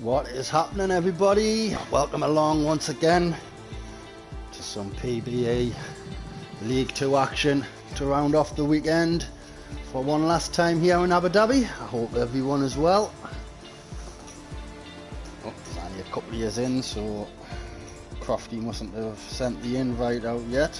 What is happening, everybody? Welcome along once again to some PBE League 2 action to round off the weekend for one last time here in Abu Dhabi. I hope everyone is well. It's only a couple of years in, so Crofty mustn't have sent the invite out yet.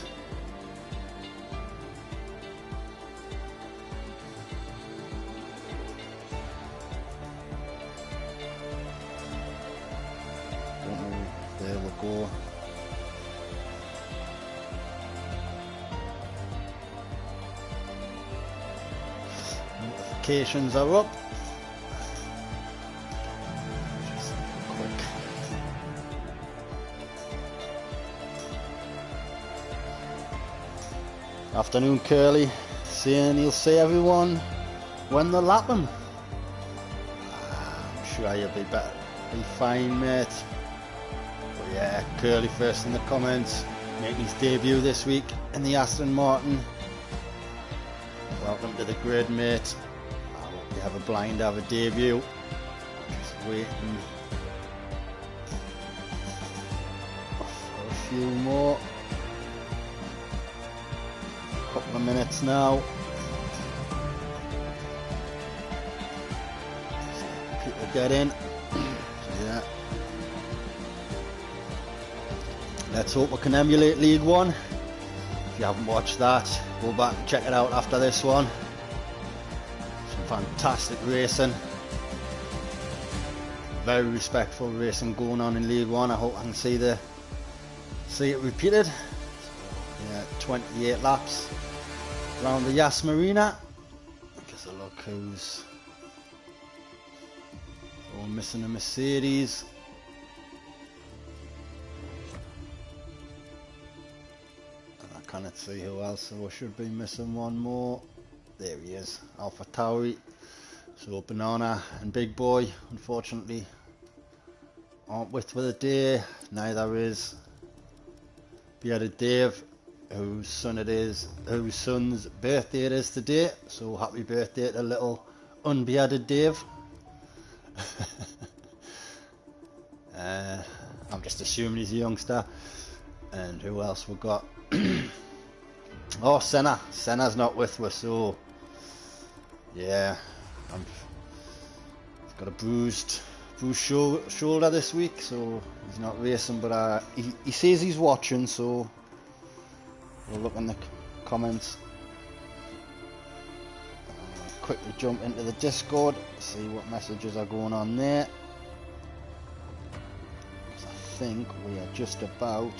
There we go. Notifications are up. Just quick. Afternoon, Curly. Saying he'll see everyone when they're lapping. I'm sure you'll be better. Be fine, mate. Yeah, Curly first in the comments, making his debut this week in the Aston Martin. Welcome to the grid, mate. I hope you have a blind have a debut. Just waiting for a few more. Couple of minutes now. People get in. Yeah. Let's hope we can emulate League 1. If you haven't watched that, go back and check it out after this one. Some fantastic racing. Very respectful racing going on in League 1. I hope I can see it repeated. So, yeah, 28 laps around the Yas Marina. Because look who's all missing a Mercedes. Cannot see who else, so I should be missing one more. There he is, Alpha Tauri. So Banana and Big Boy unfortunately aren't with for the day. Neither is Bearded Dave, whose son's birthday it is today. So happy birthday to little unbearded Dave. I'm just assuming he's a youngster. And who else we got? Oh, Senna's not with us, so yeah, I've got a bruised shoulder this week, so he's not racing, but he says he's watching, so we'll look in the comments. Quickly jump into the Discord, see what messages are going on there. I think we are just about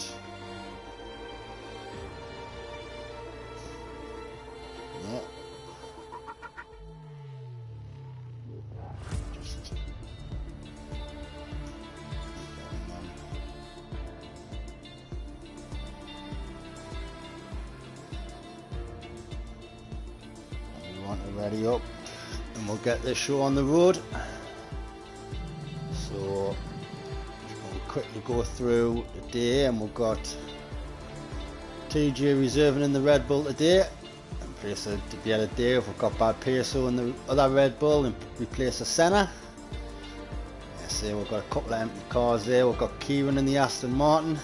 yeah. Just we want to ready up and we'll get this show on the road. So just going to quickly go through the day, and we've got TJ reserving in the Red Bull today. Replace to be able to do. We've got Bad Pearso in the other Red Bull and replace a Senna. Yeah, so we've got a couple of empty cars there. We've got Kieran in the Aston Martin.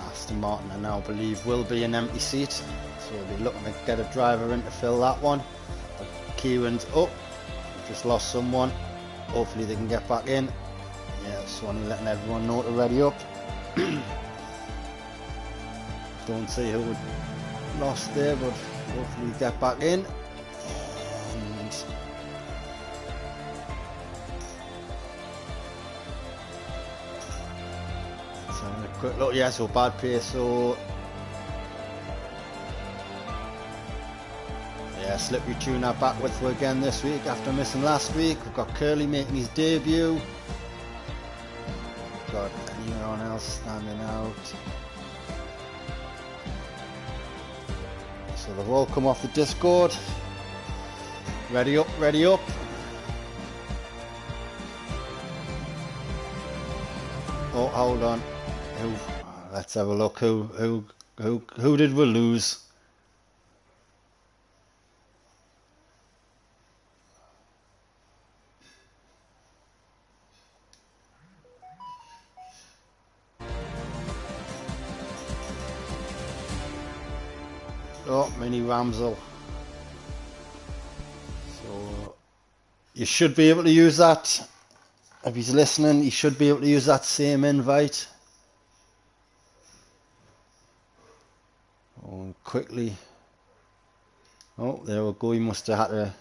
Aston Martin I now believe will be an empty seat, so we'll be looking to get a driver in to fill that one. But Kieran's up. We've just lost someone. Hopefully they can get back in. Yeah, so I'm letting everyone know to ready up. Don't see who we lost there, but hopefully get back in. And so a quick look, yeah, so Bad Pearso. Yeah, Slippery Tuner back with her again this week after missing last week. We've got Curly making his debut. We've got anyone else standing out? So they've all come off the Discord. Ready up, ready up. Oh, hold on. Let's have a look. Who did we lose? Oh, mini Ramsel. So you should be able to use that. If he's listening, he should be able to use that same invite. Oh, quickly. Oh, there we go. He must have had to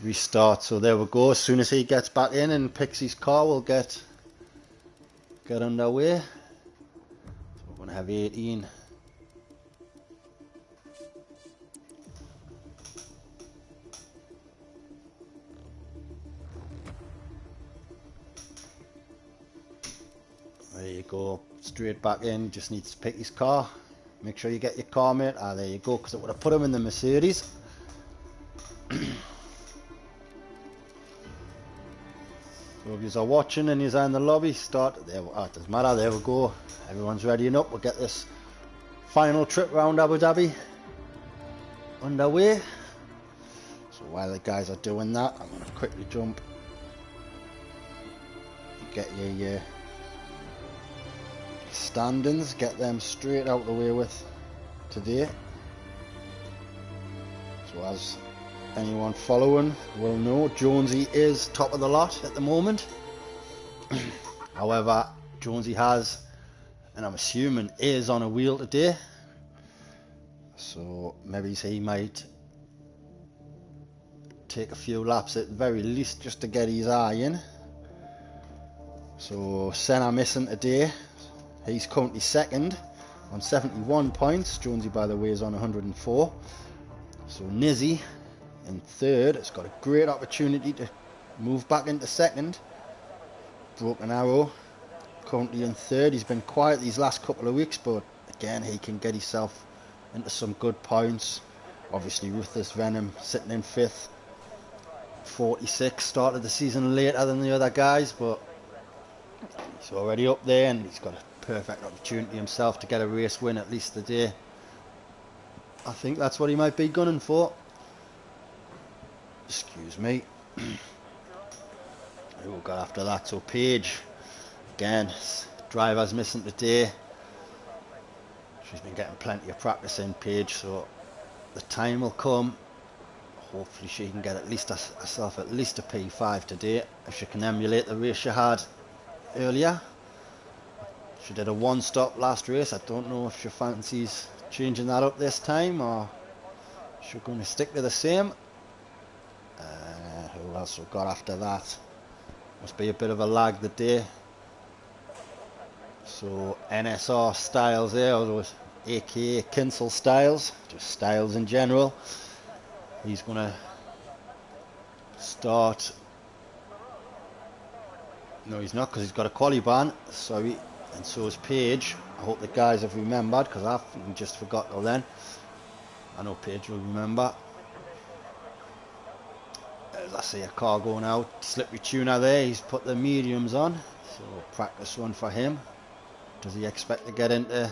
restart. So there we go. As soon as he gets back in and picks his car, we'll get underway. So we're going to have 18. There you go, straight back in, just needs to pick his car. Make sure you get your car, mate. Ah, there you go, because it would have put him in the Mercedes. So if you're watching and you're in the lobby, start there. Oh, it doesn't matter, there we go. Everyone's readying up. We'll get this final trip around Abu Dhabi underway. So while the guys are doing that, I'm going to quickly jump. Get your standings, get them straight out the way with today. So as anyone following will know, Jonesy is top of the lot at the moment. However, Jonesy has, and I'm assuming is on a wheel today, so maybe he might take a few laps at the very least just to get his eye in. So Senna missing today. He's currently second on 71 points. Jonesy, by the way, is on 104. So Nizzy in third has got a great opportunity to move back into second. Broken Arrow currently in third. He's been quiet these last couple of weeks, but again, he can get himself into some good points. Obviously, Ruthless Venom sitting in fifth. 46, started the season later than the other guys, but he's already up there, and he's got a perfect opportunity himself to get a race win at least today. I think that's what he might be gunning for. Excuse me. Who we got after that? So Paige, again, driver's missing today. She's been getting plenty of practice in, Paige, so the time will come. Hopefully she can get at least herself at least a P5 today, if she can emulate the race she had earlier. She did a one-stop last race. I don't know if she fancies changing that up this time, or she's going to stick to the same. Who else we got after that? Must be a bit of a lag the day. So NSR Styles there, or aka Kinsel Styles, just Styles in general. He's going to start. No, he's not, because he's got a quali ban. Sorry. And so is Paige. I hope the guys have remembered, because I just forgot till then. I know Paige will remember. As I see a car going out, Slippery Tuner there, he's put the mediums on. So practice run for him. Does he expect to get into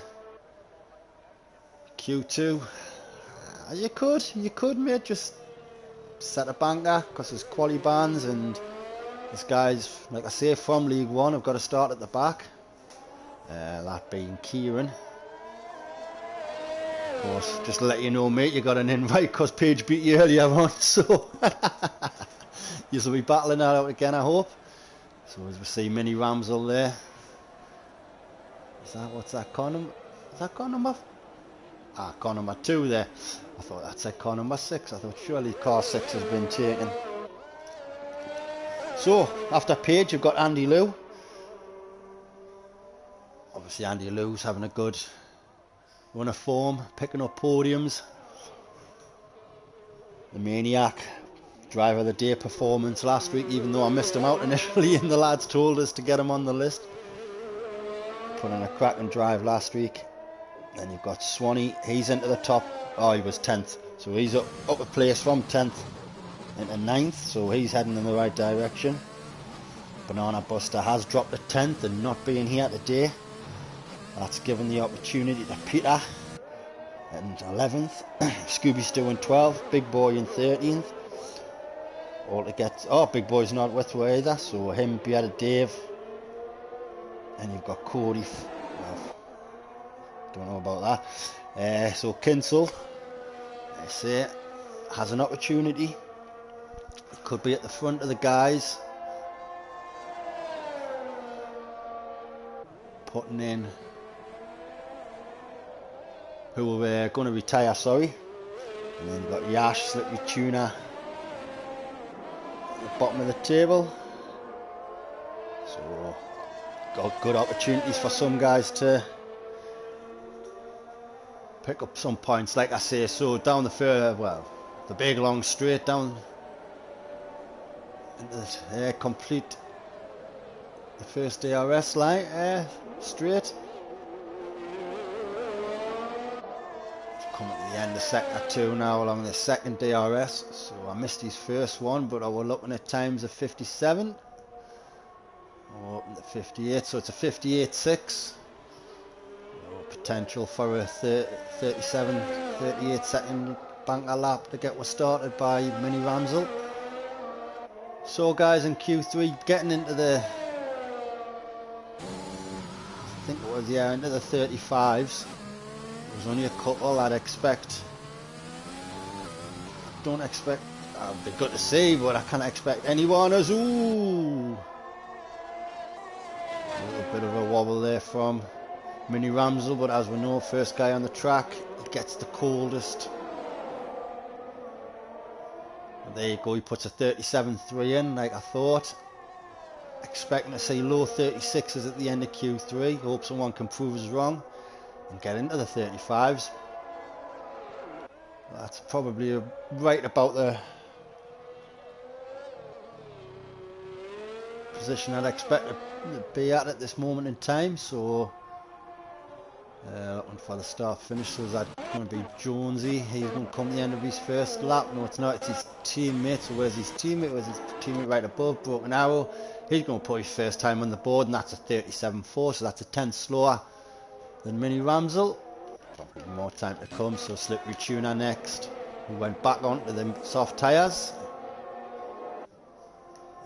Q2? You could mate, just set a banker, because there's quali bans, and these guys, like I say, from League One have got to start at the back. That being Kieran. Of course, just to let you know, mate, you got an invite because Paige beat you earlier on, so you'll be battling that out again, I hope. So as we see Mini Ramsel there. What's that car number? Is that car number? Ah, car number 2 there. I thought that said car number 6. I thought surely car 6 has been taken. So, after Paige, you've got Andy Liu. Obviously, Andy Liu's having a good run of form, picking up podiums. The Maniac, driver of the day performance last week, even though I missed him out initially and the lads told us to get him on the list. Put in a cracking drive last week. Then you've got Swanee, he's into the top. Oh, he was 10th, so he's up a place from 10th into 9th, so he's heading in the right direction. Banana Buster has dropped to 10th and not being here today. That's given the opportunity to Peter in 11th, Scooby Stew in 12th, Big Boy in 13th. All to get, oh, Big Boy's not with her either, so him, Beata Dave, and you've got Cody, well, don't know about that. So Kinsel, I say, has an opportunity. He could be at the front of the guys. Putting in who are going to retire, sorry. And then you've got Yash, Slippery Tuna at the bottom of the table. So got good opportunities for some guys to pick up some points, like I say. So down the the big long straight down into the complete the first DRS line, straight. Coming to the end of sector 2 now along the second DRS. So I missed his first one, but I was looking at times of 57. We're up to 58, so it's a 58.6. Potential for a 37, 38 second banker lap to get us started by Mini Ramsel. So guys, in Q3, getting into the, I think it was, yeah, into the 35s. There's only a couple I'd expect. Don't expect, it'd be good to see, but I can't expect anyone as, ooh! A little bit of a wobble there from Mini Ramsel, but as we know, first guy on the track, it gets the coldest. And there you go, he puts a 37.3 in, like I thought. Expecting to see low 36s at the end of Q3. Hope someone can prove us wrong and get into the 35s. That's probably right about the position I'd expect to be at this moment in time. So looking for the start finish. So is that going to be Jonesy? He's going to come to the end of his first lap. No, it's not, it's his teammate. So where's his teammate? Where's his teammate right above? Broken Arrow. He's going to put his first time on the board, and that's a 37.4, so that's a 10 slower than Mini Ramsel. Probably more time to come. So Slippery Tuna next, who went back onto the soft tyres.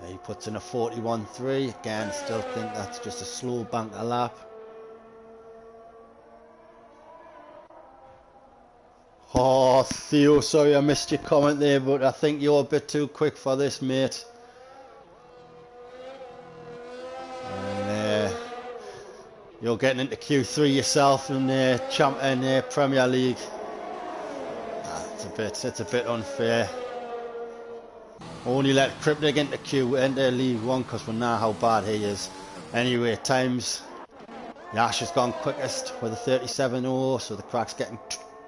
He puts in a 41.3. Again, still think that's just a slow banker lap. Oh, Theo, sorry I missed your comment there, but I think you're a bit too quick for this, mate. And you're getting into Q3 yourself in the Premier League. It's a bit unfair. Only let Cryptic into League 1 because we know how bad he is. Anyway, times Yash has gone quickest with a 37.0, so the crack's getting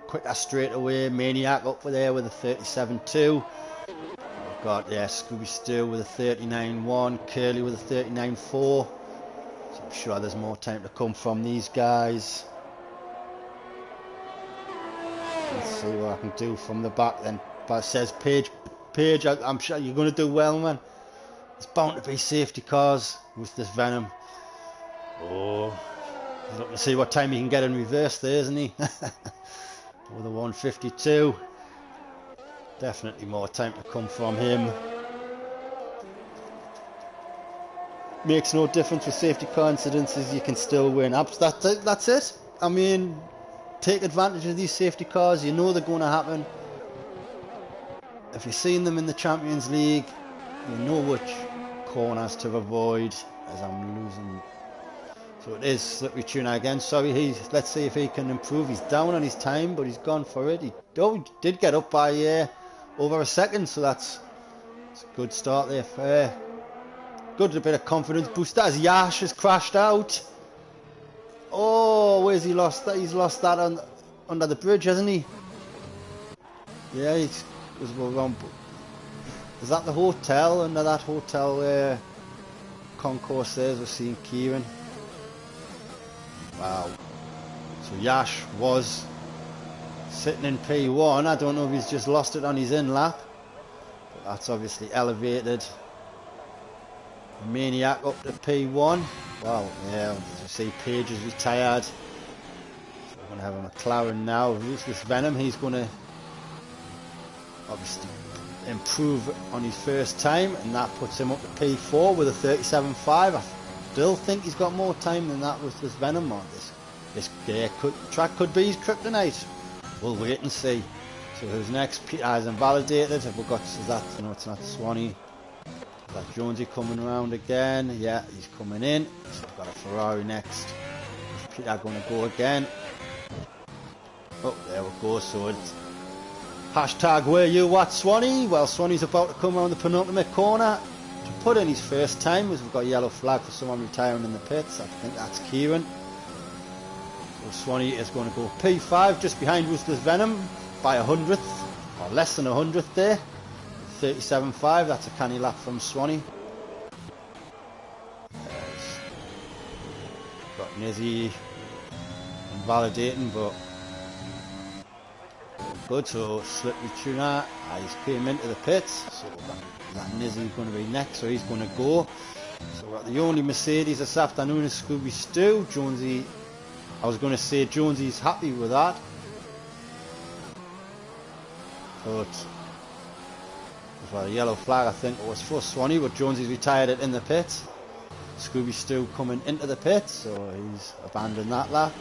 quicker straight away. Maniac up there with a 37.2. We've got Scooby Stew with a 39.1, Curly with a 39.4. So I'm sure there's more time to come from these guys. Let's see what I can do from the back then. But it says Page, I'm sure you're going to do well, man. There's bound to be safety cars with this Venom. Oh, he's looking to see what time he can get in reverse there, isn't he? With a 152. Definitely more time to come from him. Makes no difference with safety car incidences, you can still win. That's it. I mean, take advantage of these safety cars, you know they're going to happen. If you've seen them in the Champions League, you know which corners to avoid. As I'm losing. So it is Slippery Tuna again. Sorry, let's see if he can improve. He's down on his time, but he's gone for it. He did get up by over a second, so that's a good start there. Good, a bit of confidence boost. As Yash has crashed out. Oh, where's he lost that? He's lost that under the bridge, hasn't he? Yeah, he's around. Is that the hotel? Under that hotel concourse there, as we're seeing Kieran. Wow. So Yash was sitting in P1. I don't know if he's just lost it on his in lap. But that's obviously elevated. Maniac up to P1. Wow, yeah, as you see, Page is retired. So we're going to have a McLaren now. Who's this Venom? He's going to obviously improve on his first time, and that puts him up to P4 with a 37.5. I still think he's got more time than that with this Venom on this. This track could be his kryptonite. We'll wait and see. So who's next? Peter has invalidated. Have we got, is that, no, it's not Swanee. Is that Jonesy coming around again? Yeah, he's coming in. So we've got a Ferrari next. Is Peter going to go again? Oh, there we go. So it's hashtag where you at, Swanee? Well, Swanee's about to come around the penultimate corner to put in his first time, as we've got a yellow flag for someone retiring in the pits. I think that's Kieran. So Swanee is going to go P5 just behind Ruthless Venom by 100th, or less than 100th there. 37.5, that's a canny lap from Swanee. Got Nizzy invalidating, but good. So Slippery Tuna, he's came into the pits, so that Nizzy going to be next, so he's going to go. So we're the only Mercedes this afternoon is Scooby Stew. Jonesy, I was going to say Jonesy's happy with that, but for a yellow flag, I think it was for Swanee, but Jonesy's retired it in the pits. Scooby Stew coming into the pits, so he's abandoned that lap.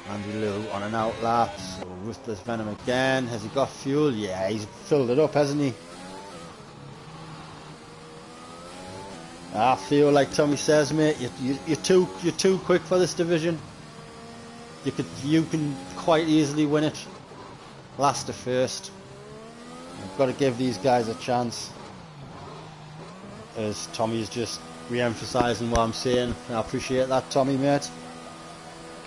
Andy Lou on an out lap, so Ruthless Venom again. Has he got fuel? Yeah, he's filled it up, hasn't he? I feel like Tommy says, mate, you're too quick for this division. You can quite easily win it. Last to first. I've got to give these guys a chance. As Tommy's just re-emphasising what I'm saying. I appreciate that, Tommy, mate.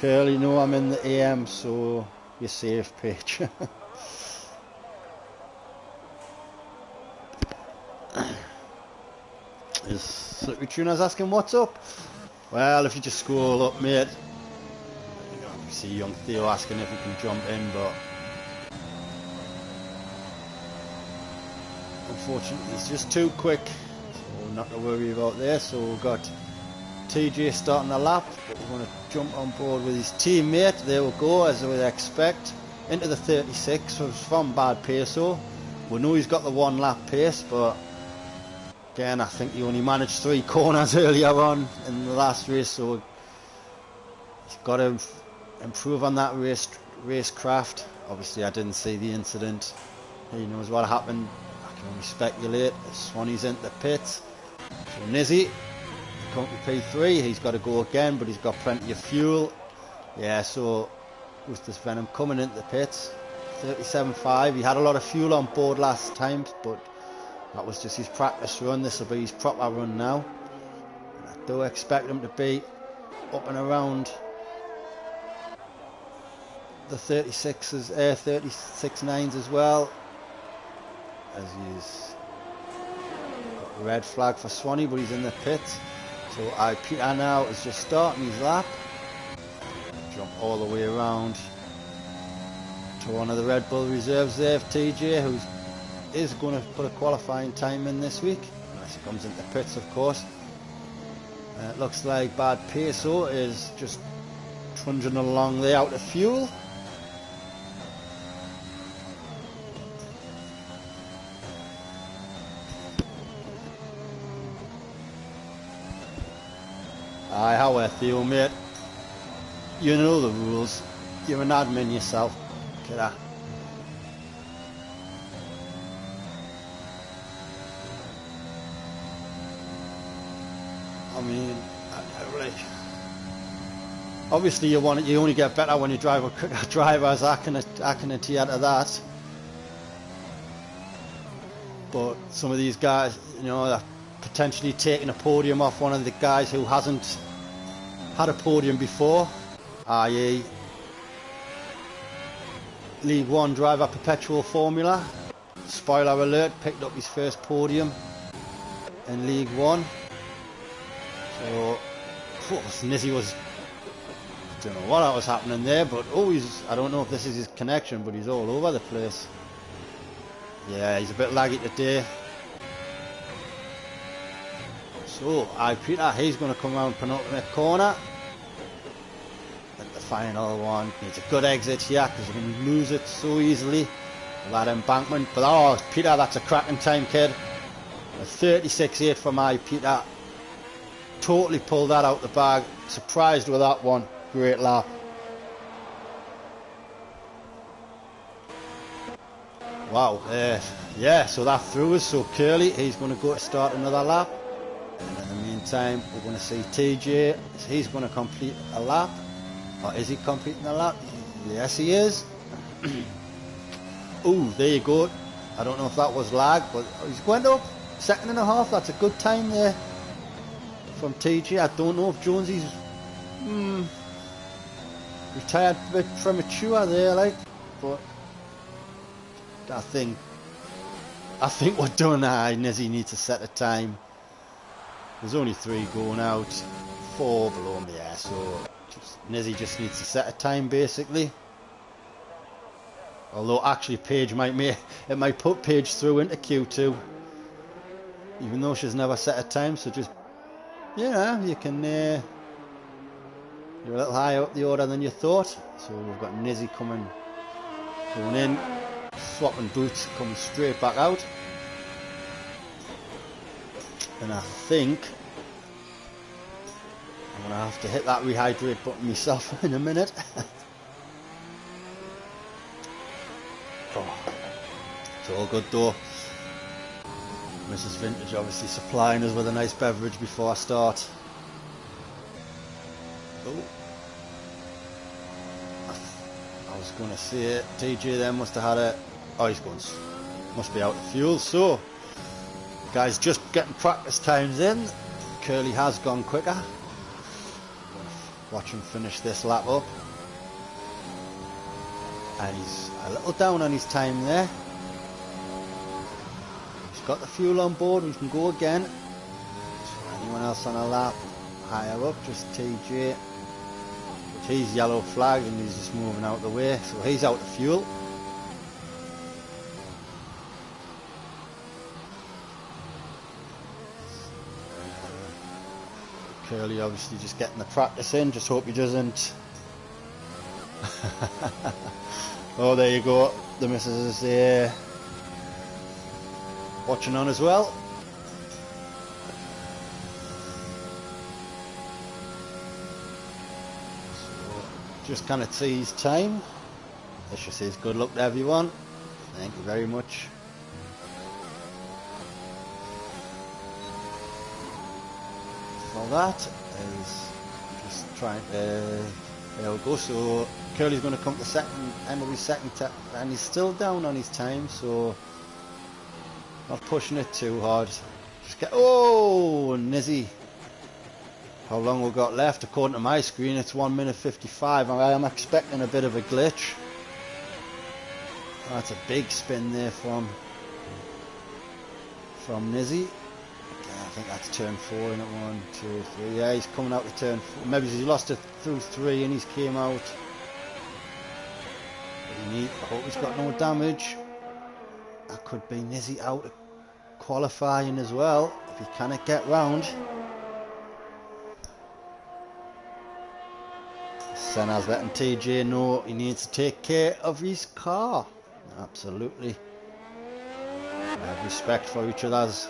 Curly, you know I'm in the AM, so you're safe, Paige. Is Slippery Tuna's asking what's up? Well, if you just scroll up, mate, you see young Theo asking if he can jump in, but unfortunately it's just too quick, so not to worry about there. So we've got TJ starting the lap, but we're going to jump on board with his teammate. There we go, as we would expect, into the 36 from Bad Peso. We know he's got the 1 lap pace, but again, I think he only managed 3 corners earlier on in the last race, so he's got to improve on that racecraft. Obviously I didn't see the incident. He knows what happened. I can only speculate. Swanee's into the pits. So Nizzy, currently P3, he's got to go again, but he's got plenty of fuel. Yeah, so Ruthless Venom coming into the pits. 37.5. He had a lot of fuel on board last time, but that was just his practice run. This will be his proper run now. And I do expect him to be up and around the 36s, 36.9s as well. As he's got a red flag for Swanee, but he's in the pits. So Peter now is just starting his lap. Jump all the way around to one of the Red Bull reserves there, TJ, who is going to put a qualifying time in this week, unless he comes into pits, of course. It looks like Bad Peso is just trudging along there out of fuel. Aye, how are you, mate? You know the rules. You're an admin yourself. Kidda. I mean, really, obviously you only get better when you drive a quicker driver, as I can adhere to that. But some of these guys, you know, are potentially taking a podium off one of the guys who hasn't had a podium before, i.e. League 1 driver Perpetual Formula. Spoiler alert, picked up his first podium in League 1. So, Nizzy was, I don't know what was happening there, but I don't know if this is his connection, but he's all over the place. Yeah, he's a bit laggy today. So, Peter, he's going to come around penultimate corner. And the final one needs a good exit here, because you can lose it so easily. That embankment. But oh, Peter, that's a cracking time, kid. A 36.8 from Peter. Totally pulled that out the bag. Surprised with that one. Great lap. Wow, yeah, so that threw us, so Curly, he's going to go to start another lap. And in the meantime, we're going to see TJ, he's going to complete a lap. Or is he completing a lap? Yes, he is. Ooh, there you go. I don't know if that was lag, but he's going up 2.5. That's a good time there from TJ. I don't know if Jonesy's retired a bit premature there, like, but I think we're done now. Nizzy needs to set a time. There's only 3 going out, 4 below me, yeah, so Nizzy just needs to set a time basically. Although actually Paige might put Paige through into Q2, even though she's never set a time, so just, you know, you can, you're a little higher up the order than you thought. So we've got Nizzy going in, swapping boots, coming straight back out. And I think I'm going to have to hit that rehydrate button myself in a minute. Oh, it's all good though. Mrs. Vintage obviously supplying us with a nice beverage before I start. Oh, I was going to say TJ then must have had a... Oh, he's going... Must be out of fuel, so... Guys, just getting practice times in. Curly has gone quicker. Watch him finish this lap up. And he's a little down on his time there. He's got the fuel on board, we can go again. So anyone else on a lap higher up, just TJ. He's yellow flag and he's just moving out of the way, so he's out of fuel. Curly obviously just getting the practice in, just hope he doesn't. Oh, there you go, the missus is there watching on as well. So just kind of see his time. Let's just say good luck to everyone. Thank you very much. That is just trying to, there we go, so Curly's going to come to second, end of his second and he's still down on his time, so not pushing it too hard. Just get, oh, Nizzy, how long we've got left? According to my screen it's 1 minute 55. I am expecting a bit of a glitch. That's a big spin there from Nizzy. I think that's turn 4 in it, 1, 2, 3. Yeah, he's coming out to turn 4. Maybe he lost it through 3 and he's came out. I hope he's got no damage. That could be Nizzy out of qualifying as well if he cannot get round. Senna's letting TJ know he needs to take care of his car. Absolutely. We have respect for each other's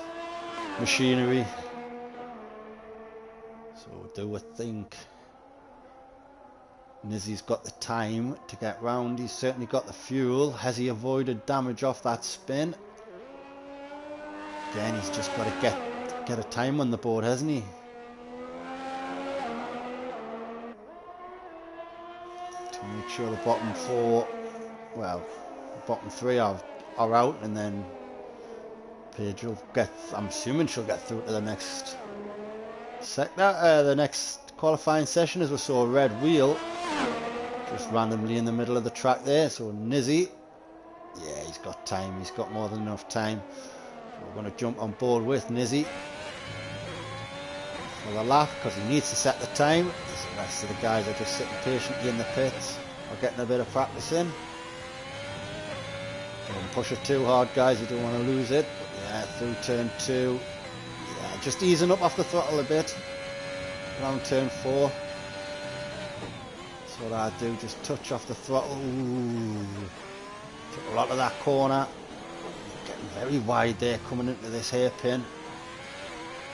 machinery. So do we think Nizzy's got the time to get round? He's certainly got the fuel. Has he avoided damage off that spin? Again, he's just got to get a time on the board, hasn't he? To make sure the bottom 4, well, the bottom 3 are out, and then Paige will get, I'm assuming she'll get through to the next sector, the next qualifying session, as we saw a red wheel just randomly in the middle of the track there. So Nizzy, yeah, he's got time, he's got more than enough time. So we're going to jump on board with Nizzy for the lap because he needs to set the time. The rest of the guys are just sitting patiently in the pits or getting a bit of practice in. Don't push it too hard, guys, you don't want to lose it. Yeah, through turn 2, yeah, just easing up off the throttle a bit around turn 4. That's what I do, just touch off the throttle. Ooh. Took a lot of that corner, getting very wide there coming into this hairpin,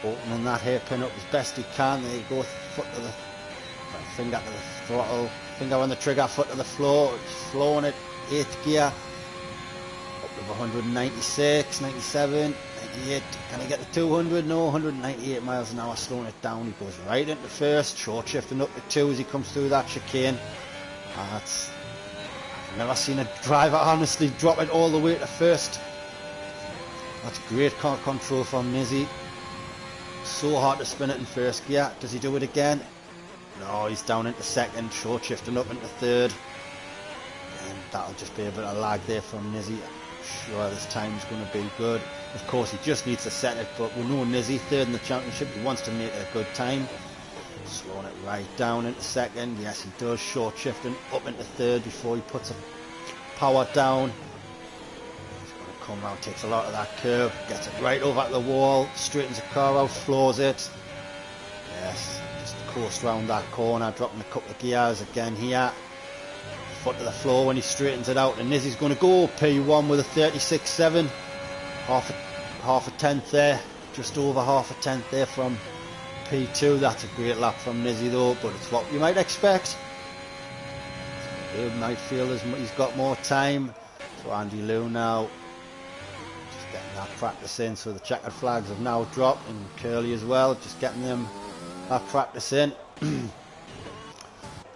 opening that hairpin up as best he can. There you go, foot to the finger to the throttle, finger on the trigger, foot to the floor, just flowing it, 8th gear. of 196, 97, 98. Can he get to 200? No, 198 miles an hour, slowing it down. He goes right into first, short shifting up to 2 as he comes through that chicane. I've never seen a driver honestly drop it all the way to first. That's great car control from Nizzy. So hard to spin it in first gear. Does he do it again? No, he's down into second, short shifting up into third. And that'll just be a bit of lag there from Nizzy. I'm sure this time's going to be good. Of course, he just needs to set it, but we know Nizzy, third in the championship, he wants to make it a good time. Slowing it right down into second. Yes, he does. Short shifting up into third before he puts a power down. He's going to come round, takes a lot of that curve, gets it right over the wall, straightens the car out, floors it. Yes, just coast round that corner, dropping a couple of gears again here. Foot to the floor when he straightens it out, and Nizzy's going to go P1 with a 36.7. Half a tenth there, just over half a tenth there from P2. That's a great lap from Nizzy though, but it's what you might expect. He might feel he's got more time. So Andy Lou now just getting that practice in. So the checkered flags have now dropped, and Curly as well, just getting them that practice in.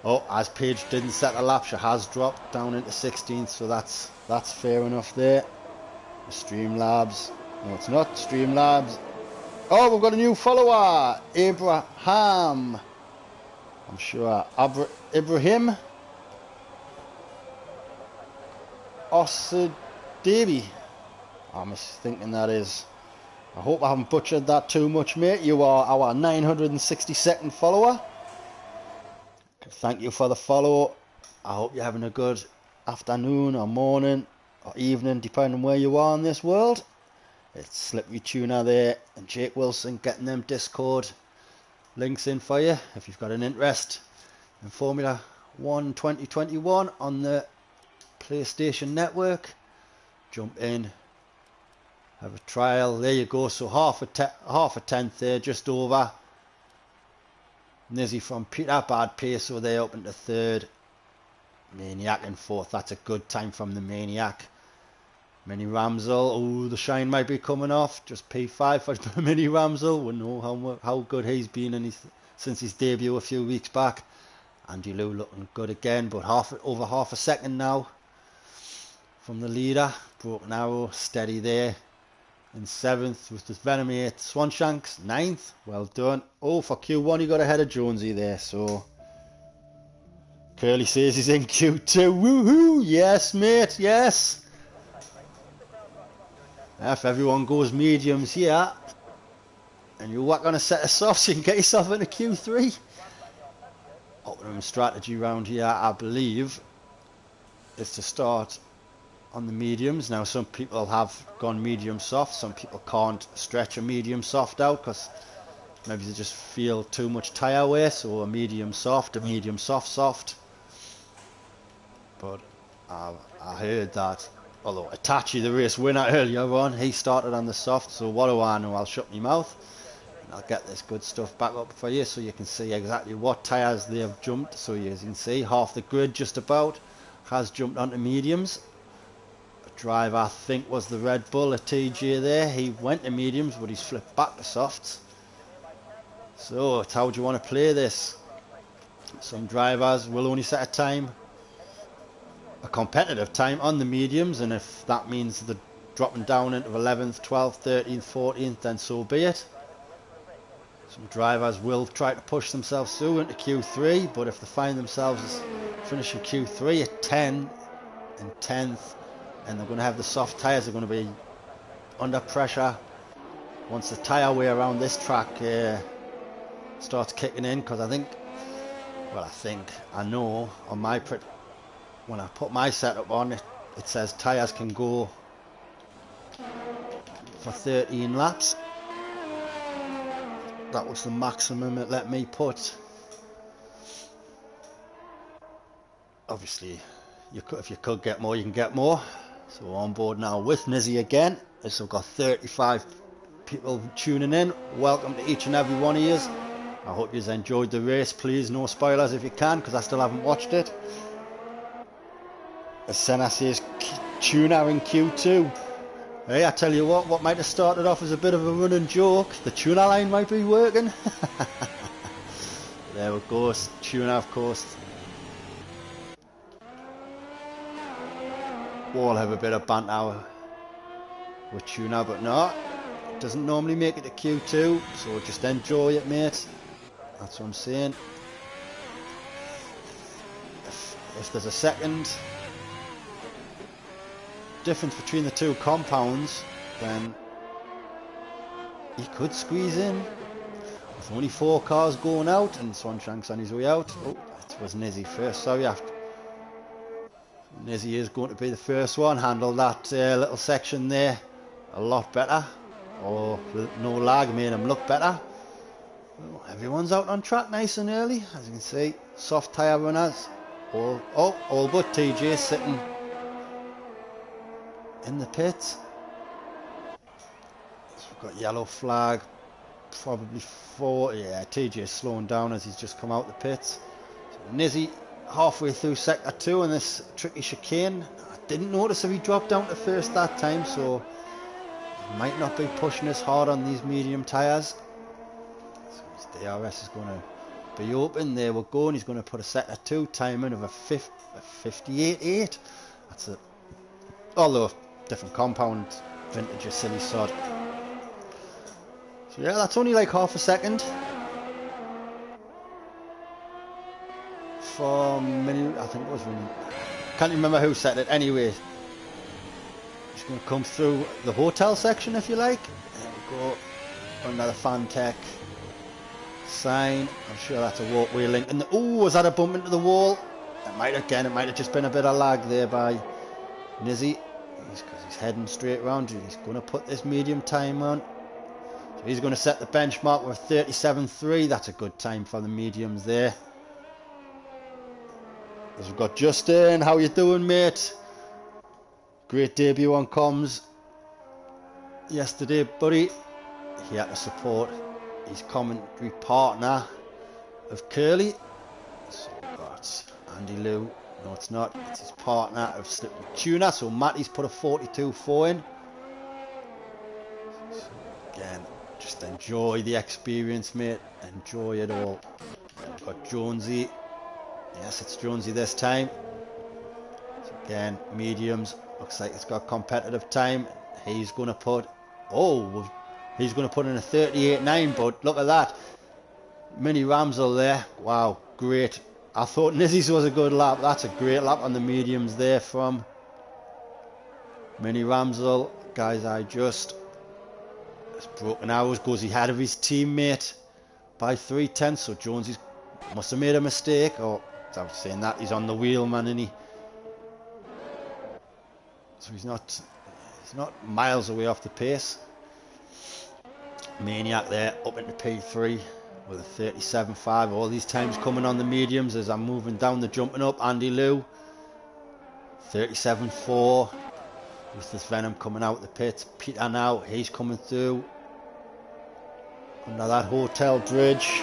Oh, as Paige didn't set a lap, she has dropped down into 16th, so that's fair enough there. Streamlabs. No, it's not Streamlabs. Oh, we've got a new follower, Abraham. I'm sure Ibrahim Osadebi. I'm thinking that is. I hope I haven't butchered that too much, mate. You are our 962nd follower. Thank you for the follow. I hope you're having a good afternoon or morning or evening, depending on where you are in this world. It's Slippery Tuner there and Jake Wilson getting them Discord links in for you if you've got an interest in Formula 1 2021 on the PlayStation Network. Jump in, have a trial. There you go. So half a tenth there, just over. Nizzy from Peter, bad pace, so they're up into third. Maniac in fourth. That's a good time from the Maniac. Mini Ramsel, oh, the shine might be coming off. Just P5 for Mini Ramsel. We know how good he's been since his debut a few weeks back. Andy Lou looking good again, but over half a second now from the leader. Broken Arrow, steady there. In 7th with the Venom 8th. Swanshanks, 9th. Well done. Oh, for Q1 he got ahead of Jonesy there, so Curly says he's in Q2. Woohoo! Yes, mate, yes. If everyone goes mediums here and you whack on a set of softs, you can get yourself into Q3. Optimum strategy round here, I believe, is to start on the mediums. Now some people have gone medium soft, some people can't stretch a medium soft out because maybe they just feel too much tyre wear, so a medium soft, a medium soft. But I heard that, although Itachi, the race winner earlier on, he started on the soft, so what do I know? I'll shut my mouth and I'll get this good stuff back up for you so you can see exactly what tyres they have jumped. So you can see half the grid just about has jumped onto mediums. A driver I think was the Red Bull, a TJ there, he went to mediums but he's flipped back to softs. So it's how do you want to play this? Some drivers will only set a time, a competitive time on the mediums, and if that means they're dropping down into 11th, 12th, 13th, 14th, then so be it. Some drivers will try to push themselves through into Q3, but if they find themselves finishing Q3 at 10 and 10th and they're going to have the soft tyres, they're going to be under pressure once the tyre wear around this track starts kicking in, because I know on my when I put my setup on, it says tyres can go for 13 laps. That was the maximum it let me put. Obviously, if you could get more, you can get more. So we're on board now with Nizzy again. So we've got 35 people tuning in. Welcome to each and every one of you. I hope you've enjoyed the race. Please, no spoilers if you can, because I still haven't watched it. As Senna says, tuner in Q2. Hey, I tell you what might have started off as a bit of a running joke, the tuna line might be working. There we go, tuna of course. We'll have a bit of banter with tuna, but no, it doesn't normally make it to Q2, so just enjoy it, mate. That's what I'm saying. If there's a second difference between the two compounds, then he could squeeze in. With only 4 cars going out and Swanshank's on his way out. Oh, it was Nizzy first, sorry. Nizzy is going to be the first one. Handled that little section there a lot better. Oh, no lag made him look better. Oh, everyone's out on track nice and early, as you can see. Soft tyre runners. All but TJ sitting in the pits. So we've got yellow flag, probably 4. Yeah, TJ's slowing down as he's just come out the pits. So Nizzy halfway through sector 2 in this tricky chicane. I didn't notice if he dropped down to first that time, so he might not be pushing as hard on these medium tyres. So his DRS is going to be open. There we go, and he's going to put a sector 2 time in of a 58.8. That's it. Although different compound, vintage or silly sod. So yeah, that's only like half a second from many. I think it was when, can't remember who said it. Anyway, just going to come through the hotel section if you like. There we go. Another Fantech sign. I'm sure that's a walkway link. And oh, was that a bump into the wall? It might have just been a bit of lag there by Nizzy. Because he's heading straight round. He's going to put this medium time on. So he's going to set the benchmark with 37.3. That's a good time for the mediums there. As we've got Justin. How you doing, mate? Great debut on comms yesterday, buddy. He had to support his commentary partner of Curly. So we've got Andy Lou. No, it's not. It's his partner of Slippery Tuna. So Matty's put a 42.4 in. So again, just enjoy the experience, mate. Enjoy it all. Then we've got Jonesy. Yes, it's Jonesy this time. So again, mediums. Looks like it's got competitive time. He's going to put... Oh, he's going to put in a 38.9, but look at that. Mini Ramsel there. Wow, great. I thought Nizzy's was a good lap. That's a great lap on the mediums there from Mini Ramsel. Guys, it's broken hours. Goes ahead of his teammate by 3/10. So Jonesy must have made a mistake. Or I was saying that he's on the wheel, man, isn't he? So he's not miles away off the pace. Maniac there up into P3 with a 37.5. All these times coming on the mediums as I'm moving down the jumping up. Andy Lou 37.4. With this Venom coming out the pits. Peter now, he's coming through under that hotel bridge.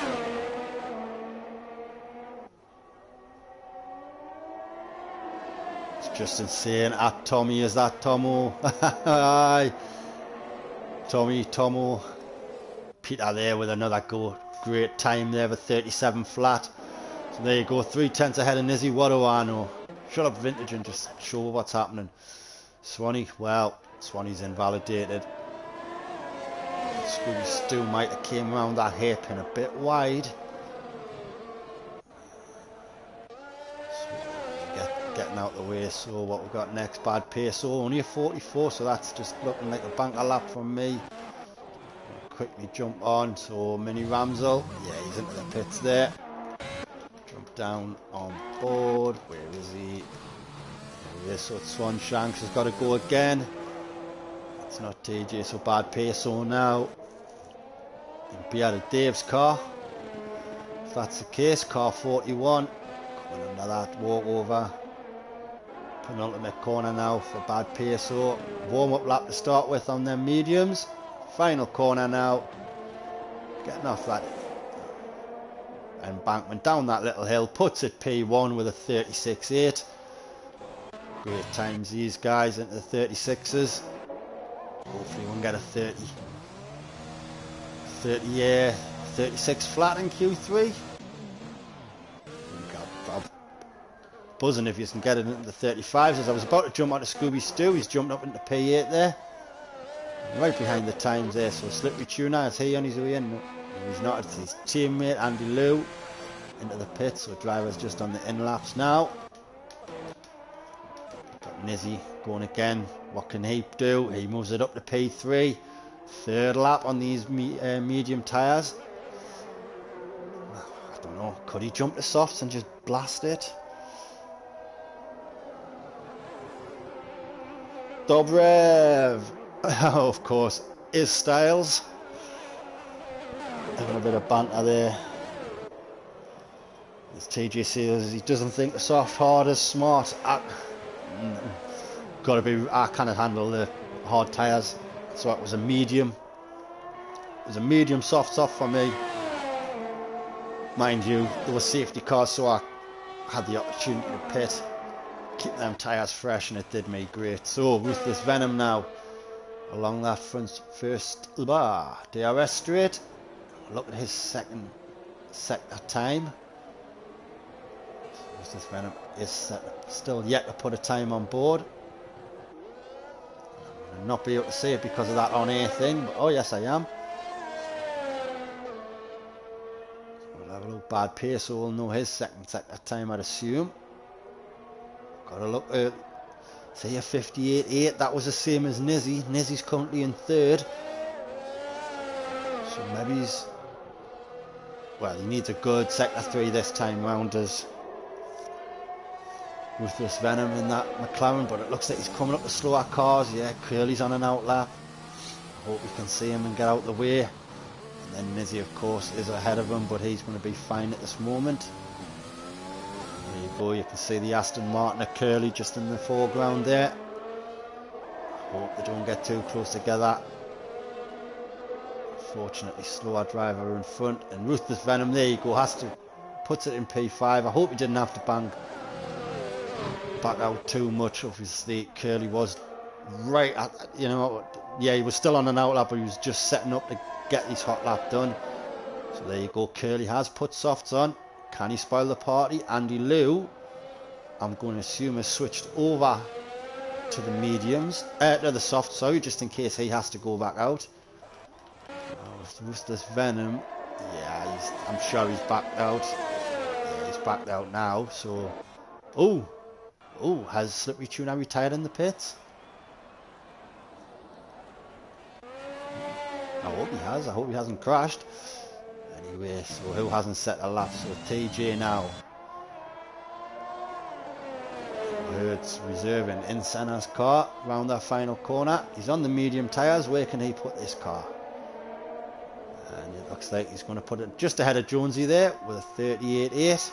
It's just insane. At Tommy, is that Tomo? Aye. Tomo. Peter there with another go. Great time there with 37 flat. So there you go, 3/10 ahead of Nizzy. What do I know? Shut up, Vintage, and just show what's happening. Swanee, well, Swanee's invalidated. Scooby Stu might have came around that hairpin a bit wide. So getting out the way. So what we've got next, bad pace. So only a 44, so that's just looking like a banker lap from me. Quickly jump on. So Mini Ramsel, yeah, he's into the pits there. Jump down on board. Where is he? There, so Swanshanks has got to go again. It's not TJ, so bad pace. So now he'll be out of Dave's car. If that's the case, car 41 coming under that walkover. Penultimate corner now for bad pace. So warm up lap to start with on them mediums. Final corner now. Getting off that embankment down that little hill. Puts it P1 with a 36.8. Great times these guys into the 36s. Hopefully we'll get a 36 flat in Q3. I'm buzzing if you can get it into the 35s. As I was about to jump onto Scooby Stew, he's jumped up into P8 there. Right behind the times there, so Slippery Tuna, is he on his way in? He's not, it's his teammate Andy Lou into the pit, so driver's just on the in laps now. Got Nizzy going again. What can he do? He moves it up to P3. Third lap on these medium tyres. I don't know, could he jump the softs and just blast it? Dobrev! Of course, is Styles. Having a bit of banter there. As TJ says, he doesn't think the soft hard is smart. Gotta be, I cannot handle the hard tyres. So it was a medium. It was a medium soft for me. Mind you, there were safety cars, so I had the opportunity to pit, keep them tyres fresh, and it did me great. So Ruthless Venom now along that first DRS straight. Look at his second sector time. Ruthless Venom is still yet to put a time on board. I'll not be able to see it because of that on air thing, but oh yes I am. So we'll have a little bad pace, so we'll know his second sector time, I'd assume. Got to look at, say, a 58.8. That was the same as Nizzy. Nizzy's currently in third. So maybe he's, well, he needs a good sector 3 this time round as Ruthless Venom in that McLaren, but it looks like he's coming up the slower cars. Yeah, Curly's on an outlap. Hope we can see him and get out the way. And then Nizzy, of course, is ahead of him, but he's going to be fine at this moment. There you go, you can see the Aston Martin of Curly just in the foreground there. Hope they don't get too close together. Fortunately, slower driver in front, and Ruthless Venom, there you go, puts it in P5. I hope he didn't have to bang back out too much. Obviously Curly was right at, you know, yeah, he was still on an outlap, but he was just setting up to get his hot lap done. So there you go, Curly has put softs on. Can he spoil the party? Andy Lou, I'm going to assume, has switched over to the mediums, to the softs, sorry, just in case he has to go back out. Ruthless Venom, yeah, I'm sure he's backed out. Yeah, he's backed out now, so has Slippery Tuna retired in the pits? I hope he has. I hope he hasn't crashed. Anyway, so who hasn't set a lap? So TJ now. Hurts reserving in Senna's car round that final corner. He's on the medium tyres. Where can he put this car? And it looks like he's going to put it just ahead of Jonesy there with a 38.8.